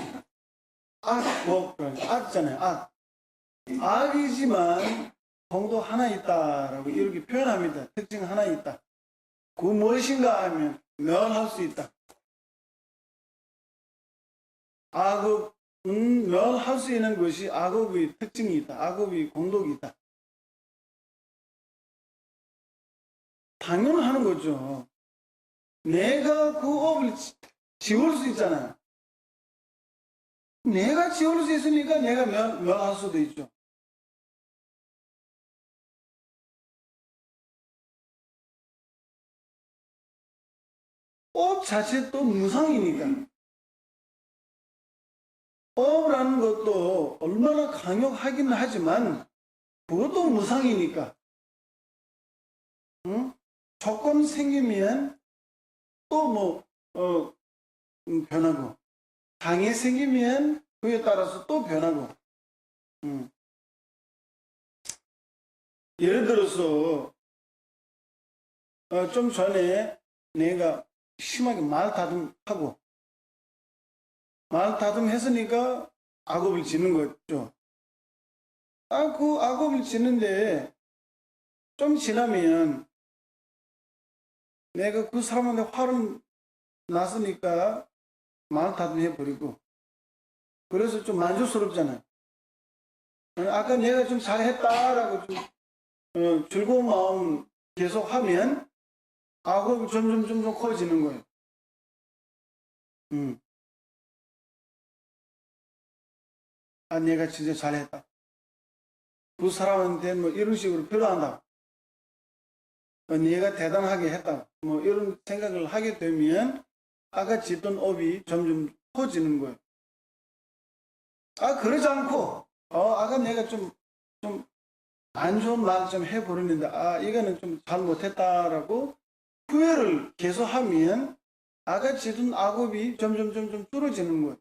악잖아요. 악이지만 공도 하나 있다라고 이렇게 표현합니다. 특징 하나 있다. 그 무엇인가 하면 멸할 수 있다. 악업은 멸할 수 있는 것이 악업의 특징이 있다. 악업의 공덕이 있다. 당연하는 거죠. 내가 그 업을 지울 수 있잖아요. 내가 지울 수 있으니까 내가 멸할 수도 있죠. 업 자체도 무상이니까. 업이라는 것도 얼마나 강력하긴 하지만 그것도 무상이니까. 응? 조건 생기면 또 변하고, 장애 생기면 그에 따라서 또 변하고. 예를 들어서 좀 전에 내가 심하게 말다툼하고 말다툼했으니까 악업을 짓는 거죠. 그 악업을 짓는데 좀 지나면 내가 그 사람한테 화를 났으니까 말다툼해버리고, 그래서 좀 만족스럽잖아요. 아까 내가 좀 잘했다라고 좀 즐거운 마음 계속 하면 악업이 점점 커지는 거예요. 내가 진짜 잘했다. 그 사람한테 이런 식으로 표현한다. 네가 대단하게 했다. 이런 생각을 하게 되면 아까 짓던 업이 점점 커지는 거예요. 그러지 않고, 아까 내가 좀 안 좋은 말 좀 해버렸는데, 이거는 좀 잘못했다라고 후회를 계속 하면 아까 짓던 악업이 점점 줄어지는 거예요.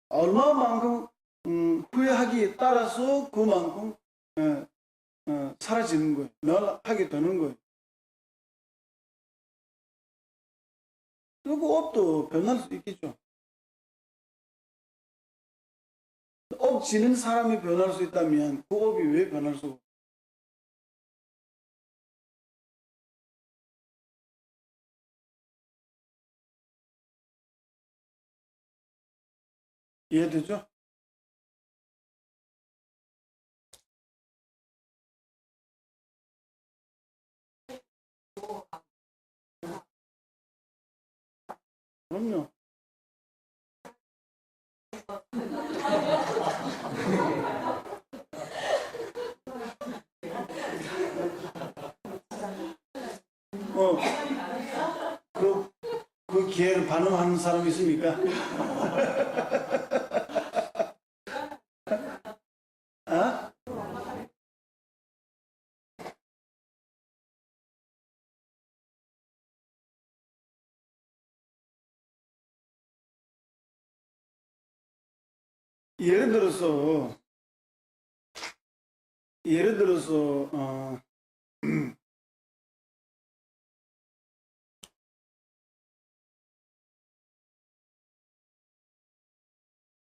얼마만큼 후회하기에 따라서 그만큼 사라지는 거예요. 멸하게 되는 거예요. 그 업도 변할 수 있겠죠. 업 지는 사람이 변할 수 있다면 그 업이 왜 변할 수 없어요? 이해되죠? 그럼요. 그 기회를 반응하는 사람 있습니까? 예를 들어서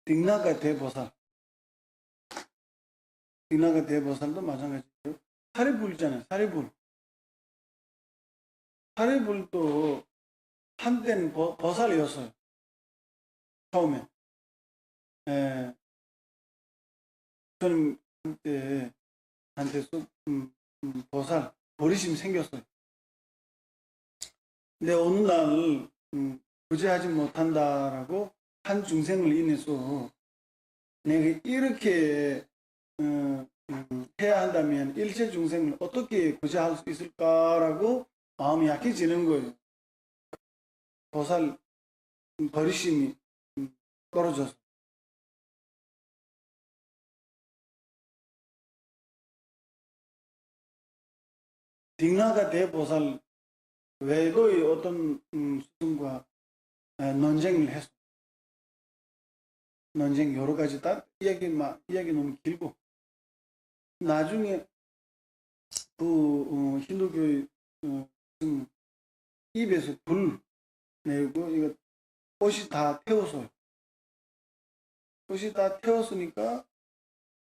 딩나가 대보살도 마찬가지예요. 사리불이잖아요. 사리불도 한때는 보살이었어요. 처음에. 저는 그때 한테서 보살 버리심이 생겼어요. 근데 어느 날 구제하지 못한다라고 한 중생을 인해서 내가 이렇게 해야 한다면 일체 중생을 어떻게 구제할 수 있을까라고 마음이 약해지는 거예요. 보살 버리심이 떨어져서. 딩나가 대보살 외도의 어떤 스승과 논쟁을 했어요. 논쟁 여러 가지 이야기 너무 길고 나중에 힌두교의 지금 입에서 불 내고 이거 옷이 다 태워서요. 옷이 다 태웠으니까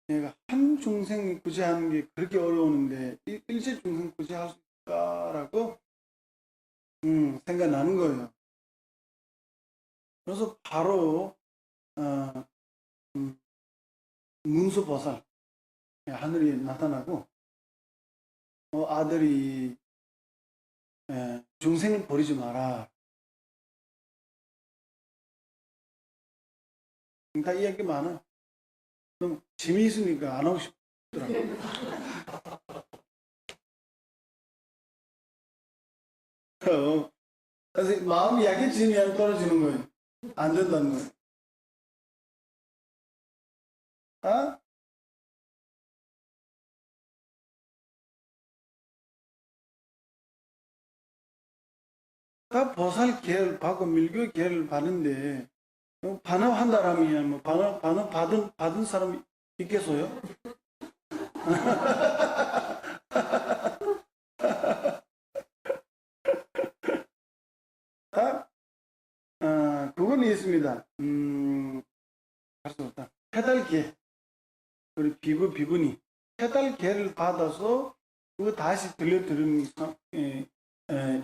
내가 한 중생 구제하는 게 그렇게 어려우는데 일체 중생 구제할 수 있을까라고 생각나는 거예요. 그래서 바로 문수보살 하늘이 나타나고 아들이 중생을 버리지 마라. 다 이야기 많아. 너무 재미있으니까 안 하고 싶더라고. 그래서 마음이 약해지면 떨어지는 거예요. 안 된다는 거예요. 아? 다 보살 계열 받고 밀교 계열 받는데 반합한다라면 뭐 반합 받은 사람이 있겠어요? 그건 있습니다. 할 수 없다. 해달계 우리 비구니 해달계를 받아서 그거 다시 들려드리는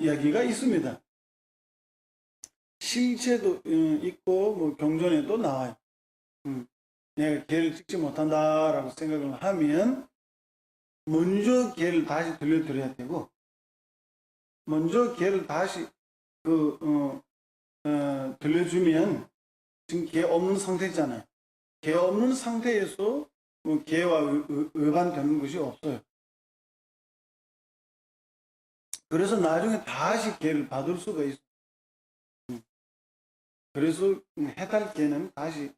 이야기가 있습니다. 실체도 있고 뭐 경전에도 나와요. 내가 개를 찍지 못한다라고 생각을 하면 먼저 개를 다시 들려드려야 되고 먼저 개를 다시 들려주면 지금 개 없는 상태잖아요. 개 없는 상태에서 뭐 개와 의반되는 것이 없어요. 그래서 나중에 다시 개를 받을 수가 있어요. 그래서 해달개는 다시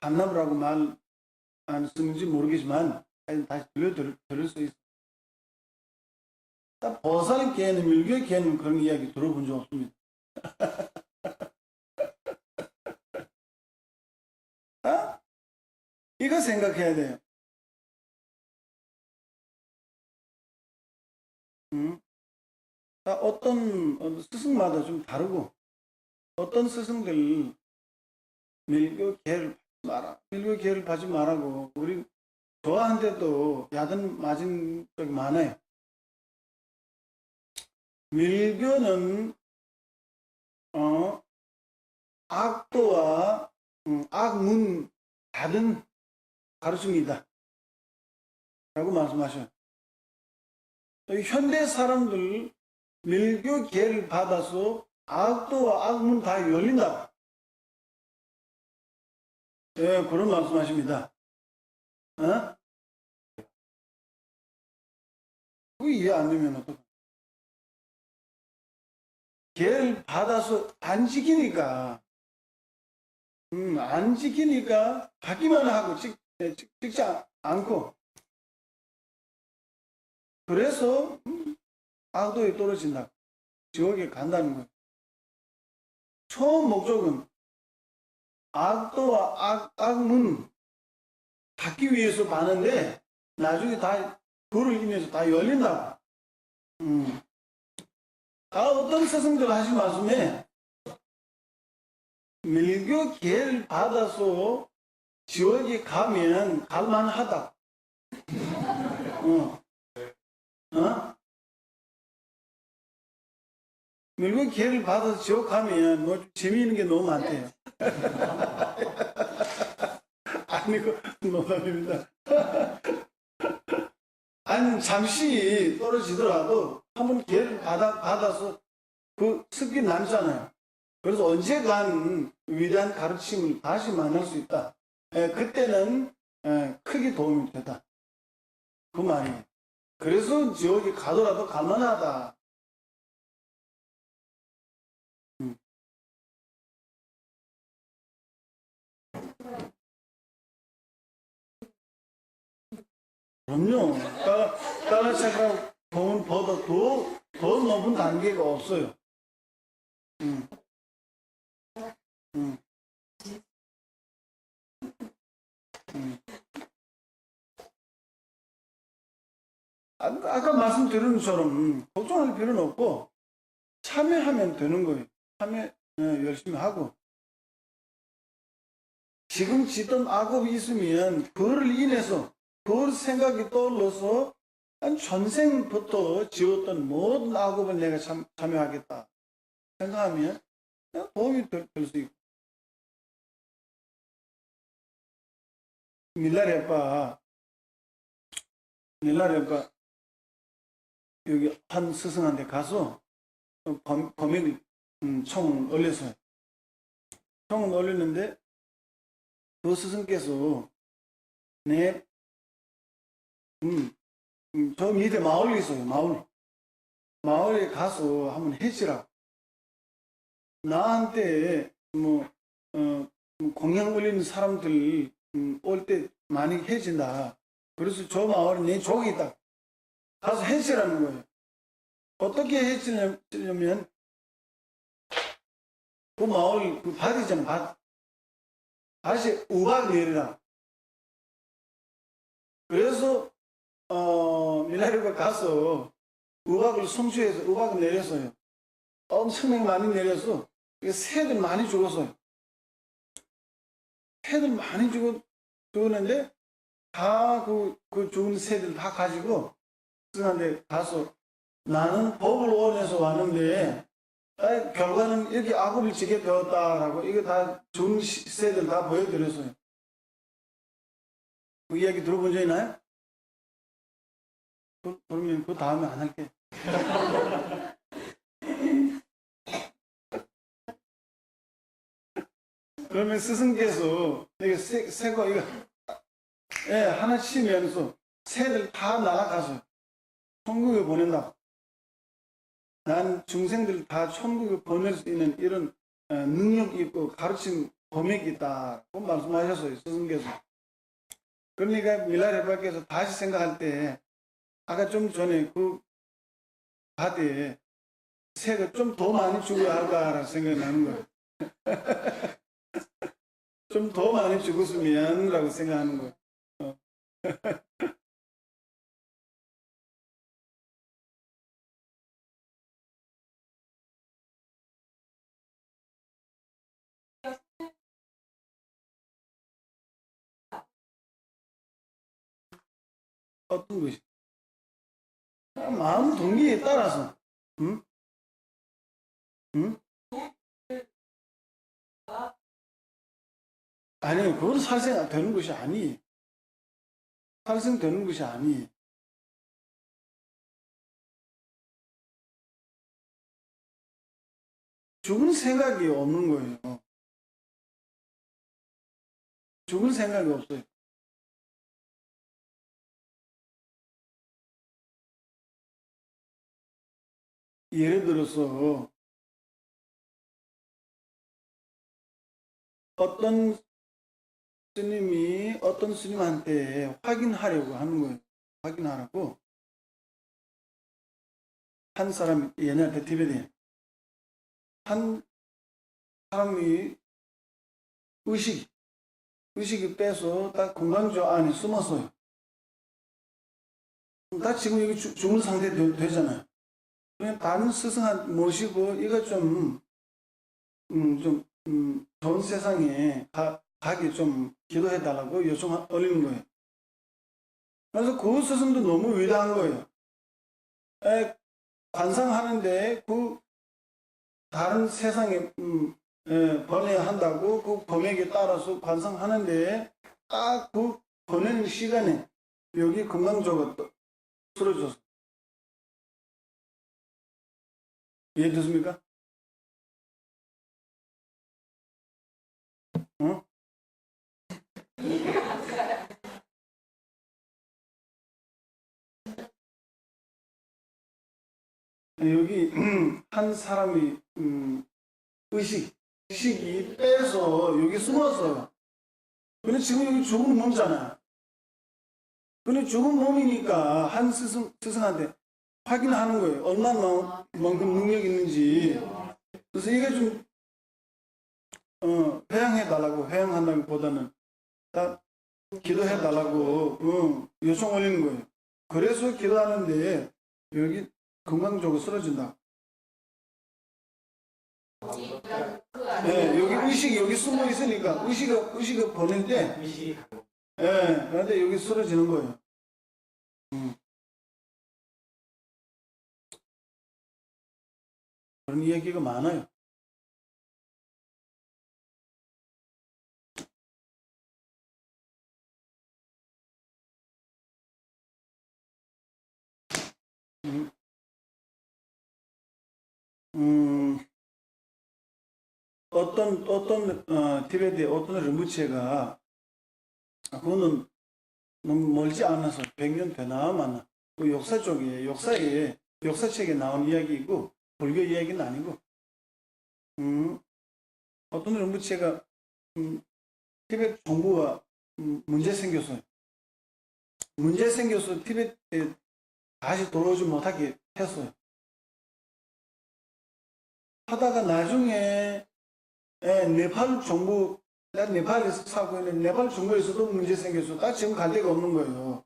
반납을 하고 말 안 쓰는지 모르겠지만 다시 들을 수 있어요. 보살개는 밀교개는 그런 이야기 들어본 적 없습니다. 이거 생각해야 돼요. 어떤 스승마다 좀 다르고 어떤 스승들 밀교계를 받지 말라고 우리 저한테도 야단 맞은 적이 많아요. 밀교는 악도와 악문 다른 가르침이다 라고 말씀하셔요. 현대 사람들 밀교계를 받아서 악도와 악문 다 열린다. 예, 그런 말씀하십니다. 그게 이해 안 되면 어떡해. 계를 받아서 안 지키니까 받기만 하고 찍지 않고 그래서 악도에 떨어진다. 지옥에 간다는 거예요. 처음 목적은 악도와 악문 받기 위해서 받는데 나중에 다 그를 인해서 다 열린다고. 어떤 스승들 하신 말씀에 밀교 계를 받아서 지옥에 가면 갈만하다. 밀고 개를 받아서 지옥 가면 뭐 재미있는 게 너무 많대요. 아니고 농담입니다. 아니 잠시 떨어지더라도 한번 개를 받아서 그 습기 남잖아요. 그래서 언제간 위대한 가르침을 다시 만날 수 있다. 그때는 크게 도움이 되다. 그 말이에요. 그래서 지옥에 가더라도 갈만하다. 그럼요. 따라차가 보다 더 높은 단계가 없어요. 아까 말씀드린 것처럼 걱정할 필요는 없고 참여하면 되는 거예요. 참여 열심히 하고 지금 지던 악업이 있으면 그를 인해서 그 생각이 떠올라서 한 전생부터 지었던 모든 악업을 내가 참여하겠다 생각하면 도움이 될 수 있고 밀라레빠 여기 한 스승한테 가서 범액 총을 올렸어요. 총을 올렸는데 그 스승께서 저 밑에 마을이 있어요. 마을에 가서 한번 해지라고. 나한테 공양 올리는 사람들 올 때 많이 해진다. 그래서 저 마을에 내 족이 있다. 가서 해지라는 거예요. 어떻게 해지려면 그 마을 그 밭이잖아. 다시 우박 내리라. 그래서 밀라리가 가서 우박을 성취해서 우박을 내렸어요. 엄청나게 많이 내려서 새들 많이 죽었어요. 새들 많이 죽었는데 다 그 죽은 새들 다 가지고 스승한테 가서 나는 법을 원해서 왔는데 결과는 이렇게 악업을 지게 되었다라고 이거 다 죽은 새들 다 보여드렸어요. 그 이야기 들어본 적 있나요? 그러면 그 다음에 안 할게. 그러면 스승께서 이게 새거 이거 하나 치면서 새들 다 날아가서 천국에 보낸다. 난 중생들 다 천국에 보낼 수 있는 이런 능력이 있고 가르침 범액이 있다고 말씀하셨어요. 스승께서. 그러니까 밀라레바께서 다시 생각할 때 아까 좀 전에 그 밭에 새가 좀 더 많이 죽어야 할까라는 생각이 나는 거예요. 좀 더 많이 죽었으면 라고 생각하는 거예요. 어떤 것이? 마음 동기에 따라서, 응? 응? 아니, 그건 살생되는 것이 아니에요. 살생되는 것이 아니에요. 죽은 생각이 없는 거예요. 죽은 생각이 없어요. 예를 들어서 어떤 스님이 어떤 스님한테 확인하려고 하는 거예요. 확인하라고. 한 사람이 옛날에 티베트에 한 사람이 의식이 빼서 딱 공간조 안에 숨었어요. 다 지금 여기 죽은 상태 되잖아요. 그냥 다른 스승한 모시고 이거 좀 좋은 세상에 가게 좀 기도해달라고 요청 올리는 거예요. 그래서 그 스승도 너무 위대한 거예요. 관상하는데 그 다른 세상에 번해야 한다고 그 범액에 따라서 관상하는데 딱 그 보내는 시간에 여기 금강조가 쓰러졌어. 이해됐습니까? 어? 여기 한 사람이 의식이 빼서 여기 숨었어요. 근데 지금 여기 죽은 몸잖아요. 근데 죽은 몸이니까 한 스승한테 확인하는 거예요. 얼마만큼 능력이 있는지. 그래서 이게 좀 회양해달라고, 회양한다기보다는 딱 기도해달라고 요청 올리는 거예요. 그래서 기도하는데 여기 건강적으로 쓰러진다. 예, 여기 의식이 여기 숨어 있으니까 의식을 보낼 때, 예, 그런데 여기 쓰러지는 거예요. 그런 이야기가 많아요. 음, 음, 티베트의 어떤 르무체가, 그거는 너무 멀지 않아서 100년 되나마나, 그 역사 쪽에, 역사책에 나온 이야기이고, 불교 이야기는 아니고, 어떤 르무체가, 티베트 정부와 문제 생겨서 티베트에 다시 돌아오지 못하게 했어요. 하다가 나중에 네팔 정부, 네팔에서 살고 있는 네팔 정부에서도 문제 생겨서 나 지금 갈 데가 없는 거예요.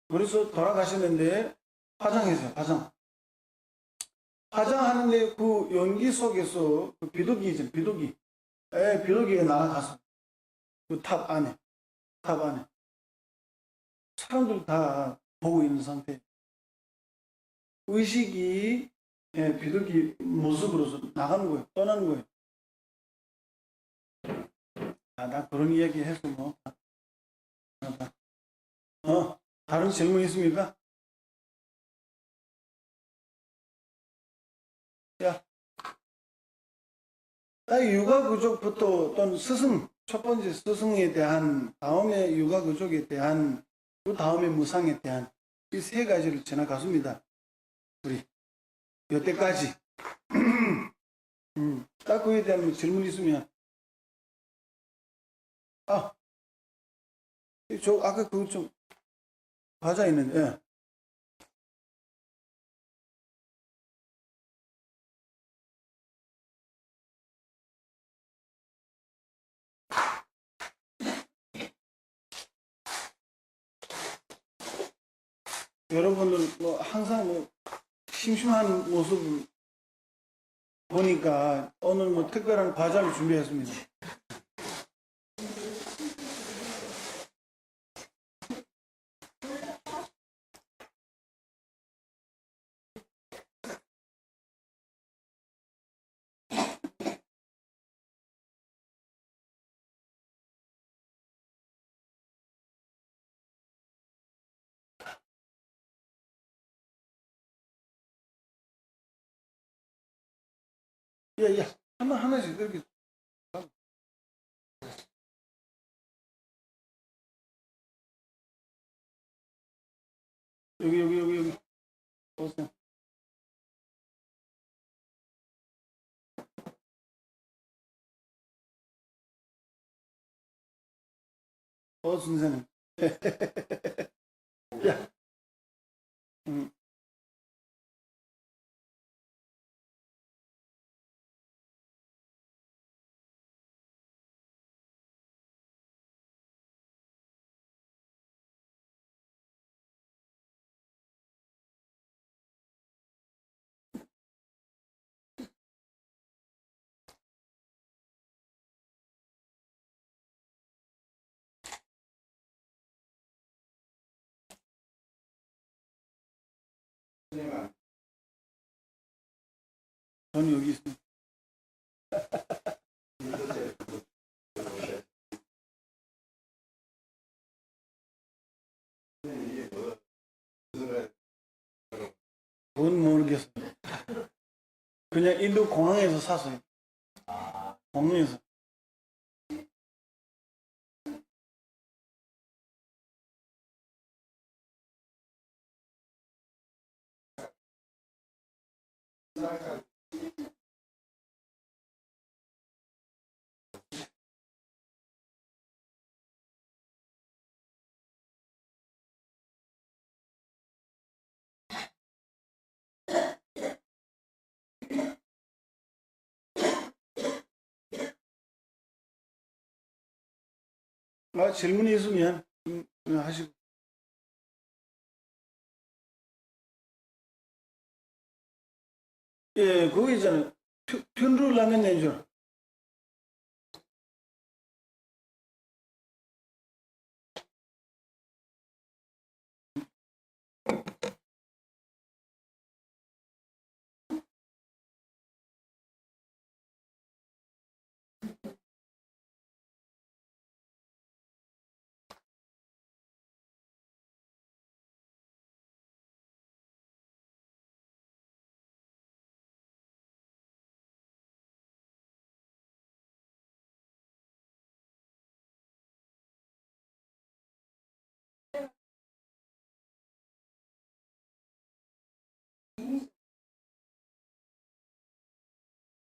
그래서 돌아가시는데 화장했어요. 화장하는데 그 연기 속에서 그 비둘기죠. 비둘기가 날아갔어. 그 탑 안에. 사람들 다 보고 있는 상태. 의식이 비둘기 모습으로서 나가는 거예요. 떠나는 거예요. 나 그런 이야기 해서 뭐. 다른 질문 있습니까? 야, 육아 부족부터 또는 첫 번째 스승에 대한, 다음에 육아 부족에 대한, 그 다음에 무상에 대한 이 세 가지를 지나갔습니다. 우리 여태까지. 딱 그에 대한 질문 있으면, 아까 그거 좀 과자 있는데, 예. 여러분들 뭐 항상 뭐 심심한 모습을 보니까 오늘 뭐 특별한 과자를 준비했습니다. 야, 하나씩 이렇게. 여기. 보세요. 선생님. 야, 음, 저는 여기 있습니다. 그건 모르겠어요. 그냥 인도 공항에서 샀어요. 공항에서. 질문이 있으면 하시고. 예, 그거 있잖아요. 튠루 라면 내죠.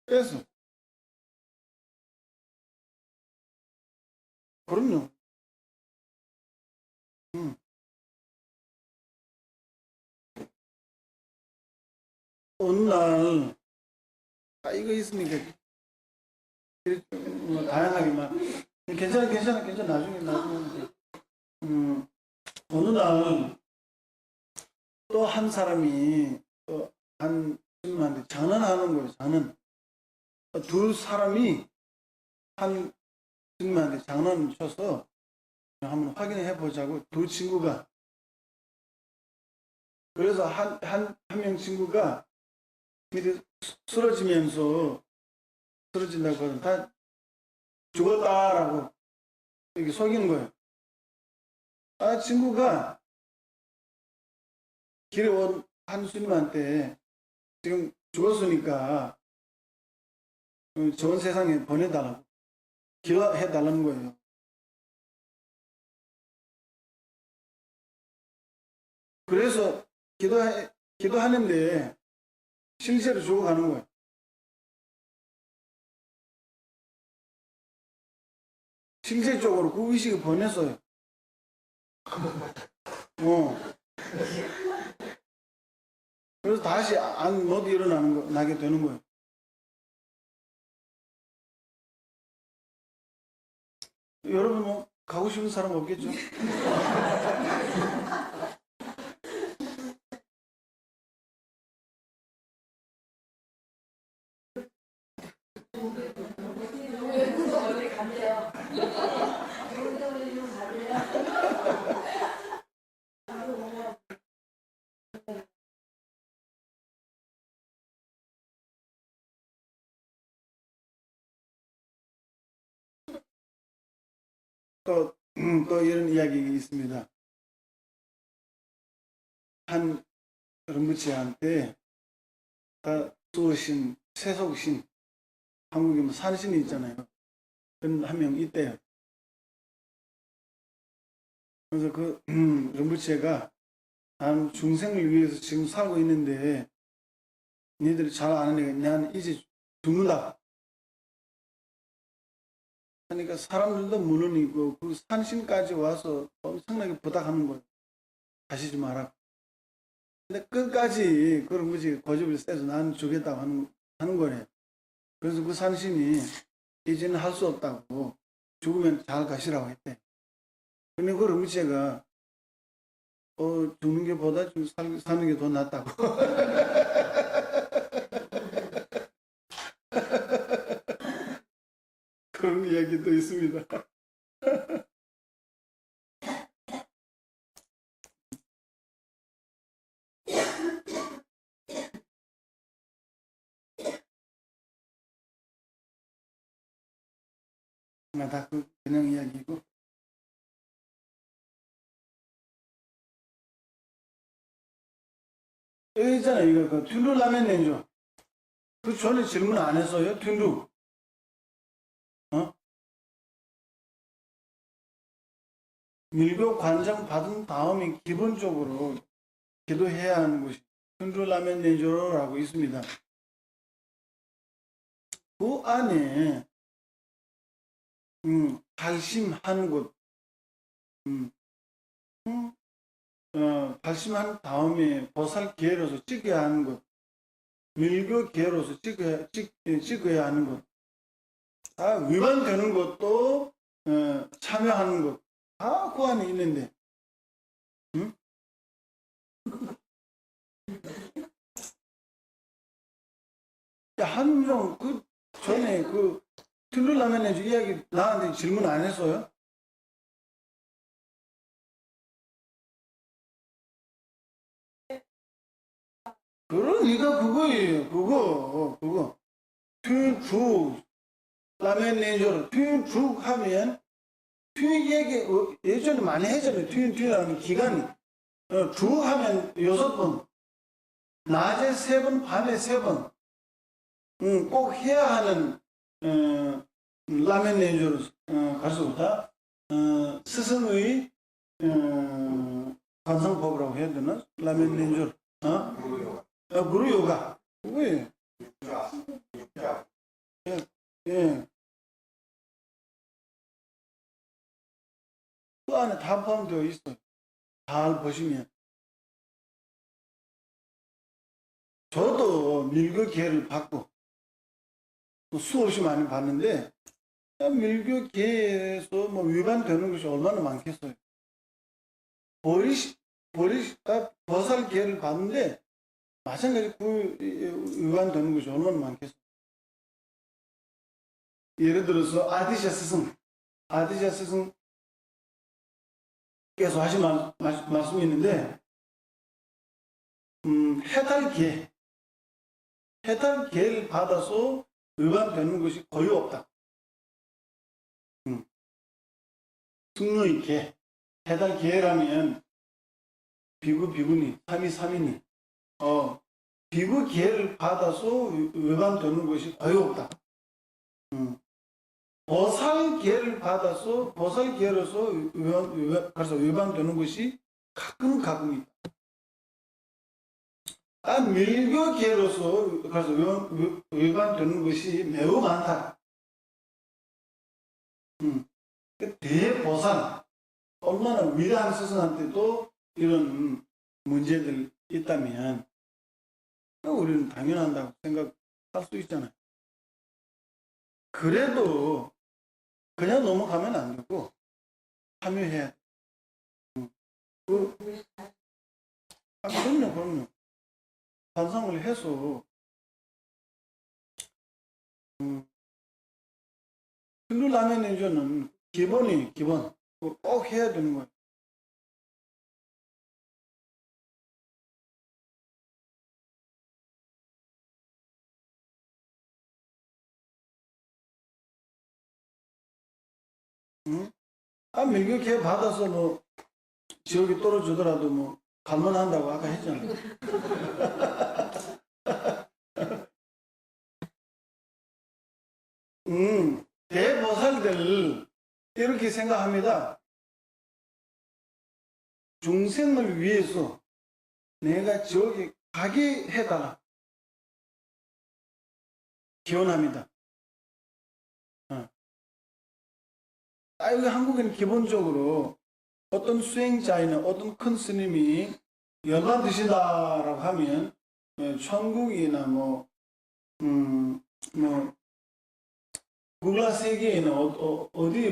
그래서 그럼요. 음. 어느 날 이거 있으니까 뭐 다양하게 막 괜찮아 나중에 어느 날 또 한 사람이 또 한 스님한테 장난하는 거예요. 두 사람이 한 스님한테 장난을 쳐서 한번 확인해 보자고 두 친구가 그래서 한 명 친구가 밑에 쓰러진다고 하거든. 다 죽었다라고 이렇게 속이는 거예요. 친구가 길에 온 한 스님한테 지금 죽었으니까 좋은 세상에 보내달라고 기도해달라는 거예요. 그래서 기도하는데 실제로 죽어가는 거예요. 실제적으로 그 의식을 보냈어요. 그래서 다시 못 나게 되는 거예요. 여러분 뭐 가고 싶은 사람 없겠죠? 또 이런 이야기가 있습니다. 한 런부치한테 수신, 세속신, 한국에 뭐 산신이 있잖아요. 그런 한 명 있대요. 그래서 그 런부치가 나는 중생을 위해서 지금 살고 있는데 니들이 잘 아는 애가 나는 이제 죽는다. 그러니까 사람들도 물론이고 그 산신까지 와서 엄청나게 부탁하는 거예요. 가시지 마라. 근데 끝까지 그런 거지 고집을 세서 나는 주겠다고 하는 거래. 그래서 그 산신이 이제는 할 수 없다고 죽으면 잘 가시라고 했대. 근데 그 르무체가 죽는 게 보다 사는 게 더 낫다고. 그런 이야기도 있습니다. 다 그냥 이야기고. 여기 있잖아요. 이거 그 튠루 라면 내죠. 그 전에 질문 안 했어요? 튠루. 밀교 관장 받은 다음에 기본적으로 기도해야 하는 것이 튠루 라면 내조라고 있습니다. 그 안에 발심하는 것, 발심한 다음에 보살 계로서 찍어야 하는 것, 밀교 계로서 찍어야 하는 것, 다 위반되는 것도 참여하는 것, 다 그 안에 있는데, 야, 한종, 전에 틴룰라면에 이야기 나한테 질문 안 했어요? 그러니까 그거예요. 그거. 튀죽, 라면 내줄, 튀죽 하면, 튀 얘기, 예전에 많이 했잖아요. 튀라는 기간이. 죽 하면 6번, 낮에 3번, 밤에 3번, 꼭 해야 하는, 라면 내줄, 가수다. 스승의, 관상법이라고 해야 되나? 라면 내줄, 구루 요가. 그거예요. 예. 그 안에 다 포함되어 있어요. 잘 보시면. 저도 밀교 기회를 받고, 수없이 많이 봤는데, 밀교 기회에서 뭐 위반되는 것이 얼마나 많겠어요. 버살 기회를 받는데, 마찬가지 위반되는 것이 얼마나 많겠어요. 예를 들어서 아디샤 스승께서 하신 말씀이 있는데, 해탈 기회를 받아서 위반되는 것이 거의 없다. 승려의 기회, 해탈 기회라면 비구니, 3이 비구 기회를 받아서 위반되는 것이 거의 없다. 보살 기회를 받아서 보살 기회로서 그래서 위반되는 것이 가끔 있다. 밀교 기회로서 그래서 위반되는 것이 매우 많다. 대보살 얼마나 위대한 스승한테도 이런 문제들이 있다면 우리는 당연한다고 생각할 수 있잖아요. 그래도 그냥 넘어가면 안 되고 참여해야 돼. 그럼요. 반성을 해서 틴룰라면 내주는 기본 꼭 해야 되는 거예요. 밀교 기회 받아서 뭐 지옥이 떨어지더라도 뭐 갈만한다고 아까 했잖아요. 대보살들 이렇게 생각합니다. 중생을 위해서 내가 지옥에 가게 해달라. 기원합니다. 여기 한국에는 기본적으로 어떤 수행자이나 어떤 큰 스님이 열반 드신다라고 하면 천국이나 국라 세계에는 어디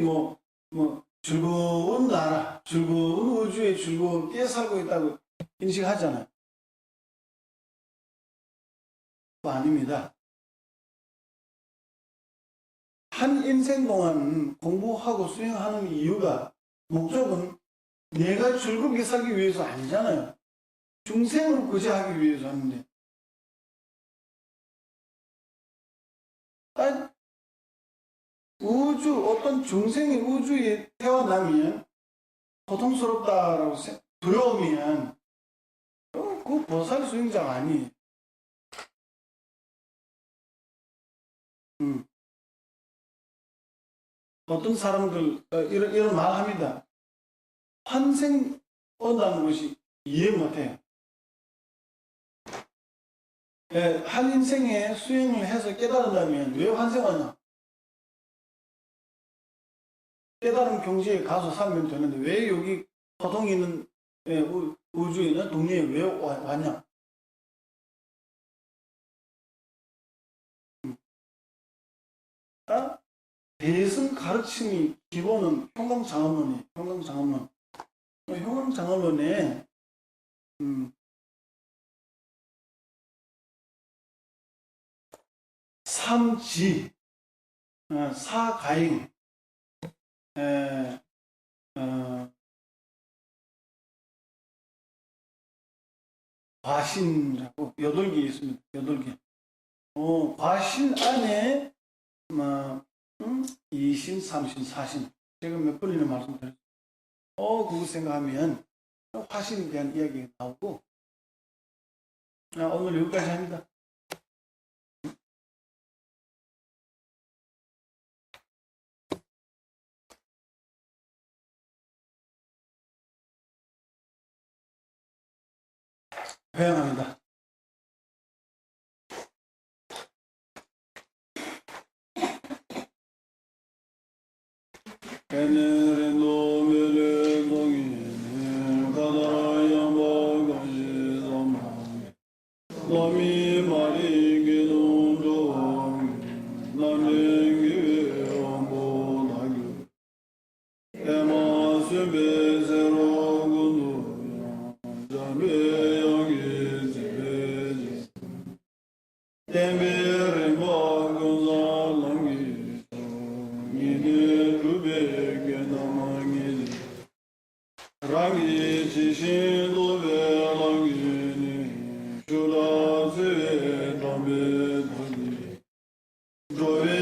즐거운 나라, 즐거운 우주에 즐겁게 살고 있다고 인식하잖아요. 아닙니다. 한 인생 동안 공부하고 수행하는 이유가 목적은 내가 즐겁게 살기 위해서 아니잖아요. 중생으로 구제하기 위해서 하는데. 어떤 중생이 우주에 태어나면 고통스럽다라고 두려우면 그 보살 수행자가 아니에요. 어떤 사람들 이런 말 합니다. 환생 온다는 것이 이해 못해요. 한 인생에 수행을 해서 깨달은다면 왜 환생 왔냐? 깨달은 경지에 가서 살면 되는데 왜 여기 고통이 있는 우주에 있는 동네에 왜 왔냐? 대승 가르침이 기본은 평강장엄론이에요. 평강장엄론에 삼지, 사가잉, 과신이라고 8개 있습니다. 8개. 과신 안에 이신, 삼신, 사신. 제가 몇 번이나 말씀드렸어요. 그거 생각하면 화신에 대한 이야기가 나오고, 오늘 여기까지 합니다. 회양합니다. rangi jishin dobe rangi ni shura se dambe dhani dobe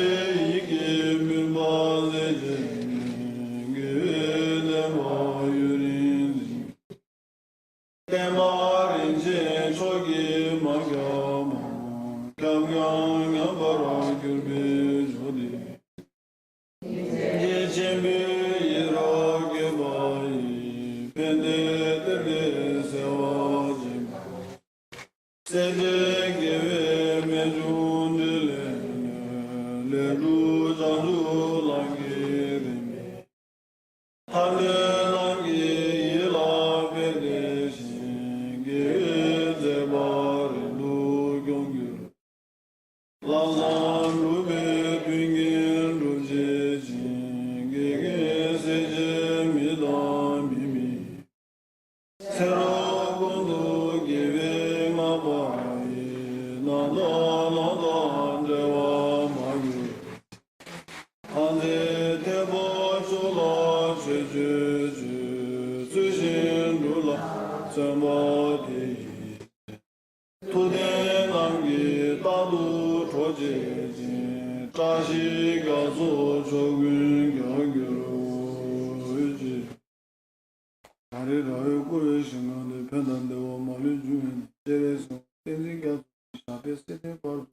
yike mimba zeje gele ma yurin kemarin je chogi magyama kamyang yambara gürbe jodi jechembe yirage bayi pende tebe sevajim seje geve mejundile le du zandu langirimi hande langi yila pende shinge zebar lu gyongyur lazan rube pingin ruje shinge seje midam mimi 세로군도 기회마바이 나나나나 데와 마유 안데 대보조라 제제제 수신룰라 세마디 토대남기 따도 조제지 자시가 소조군 경규로지 아래라의 고의 시간에 편한데와 말을 주면 제레서 땡생가 샤베 세대 바로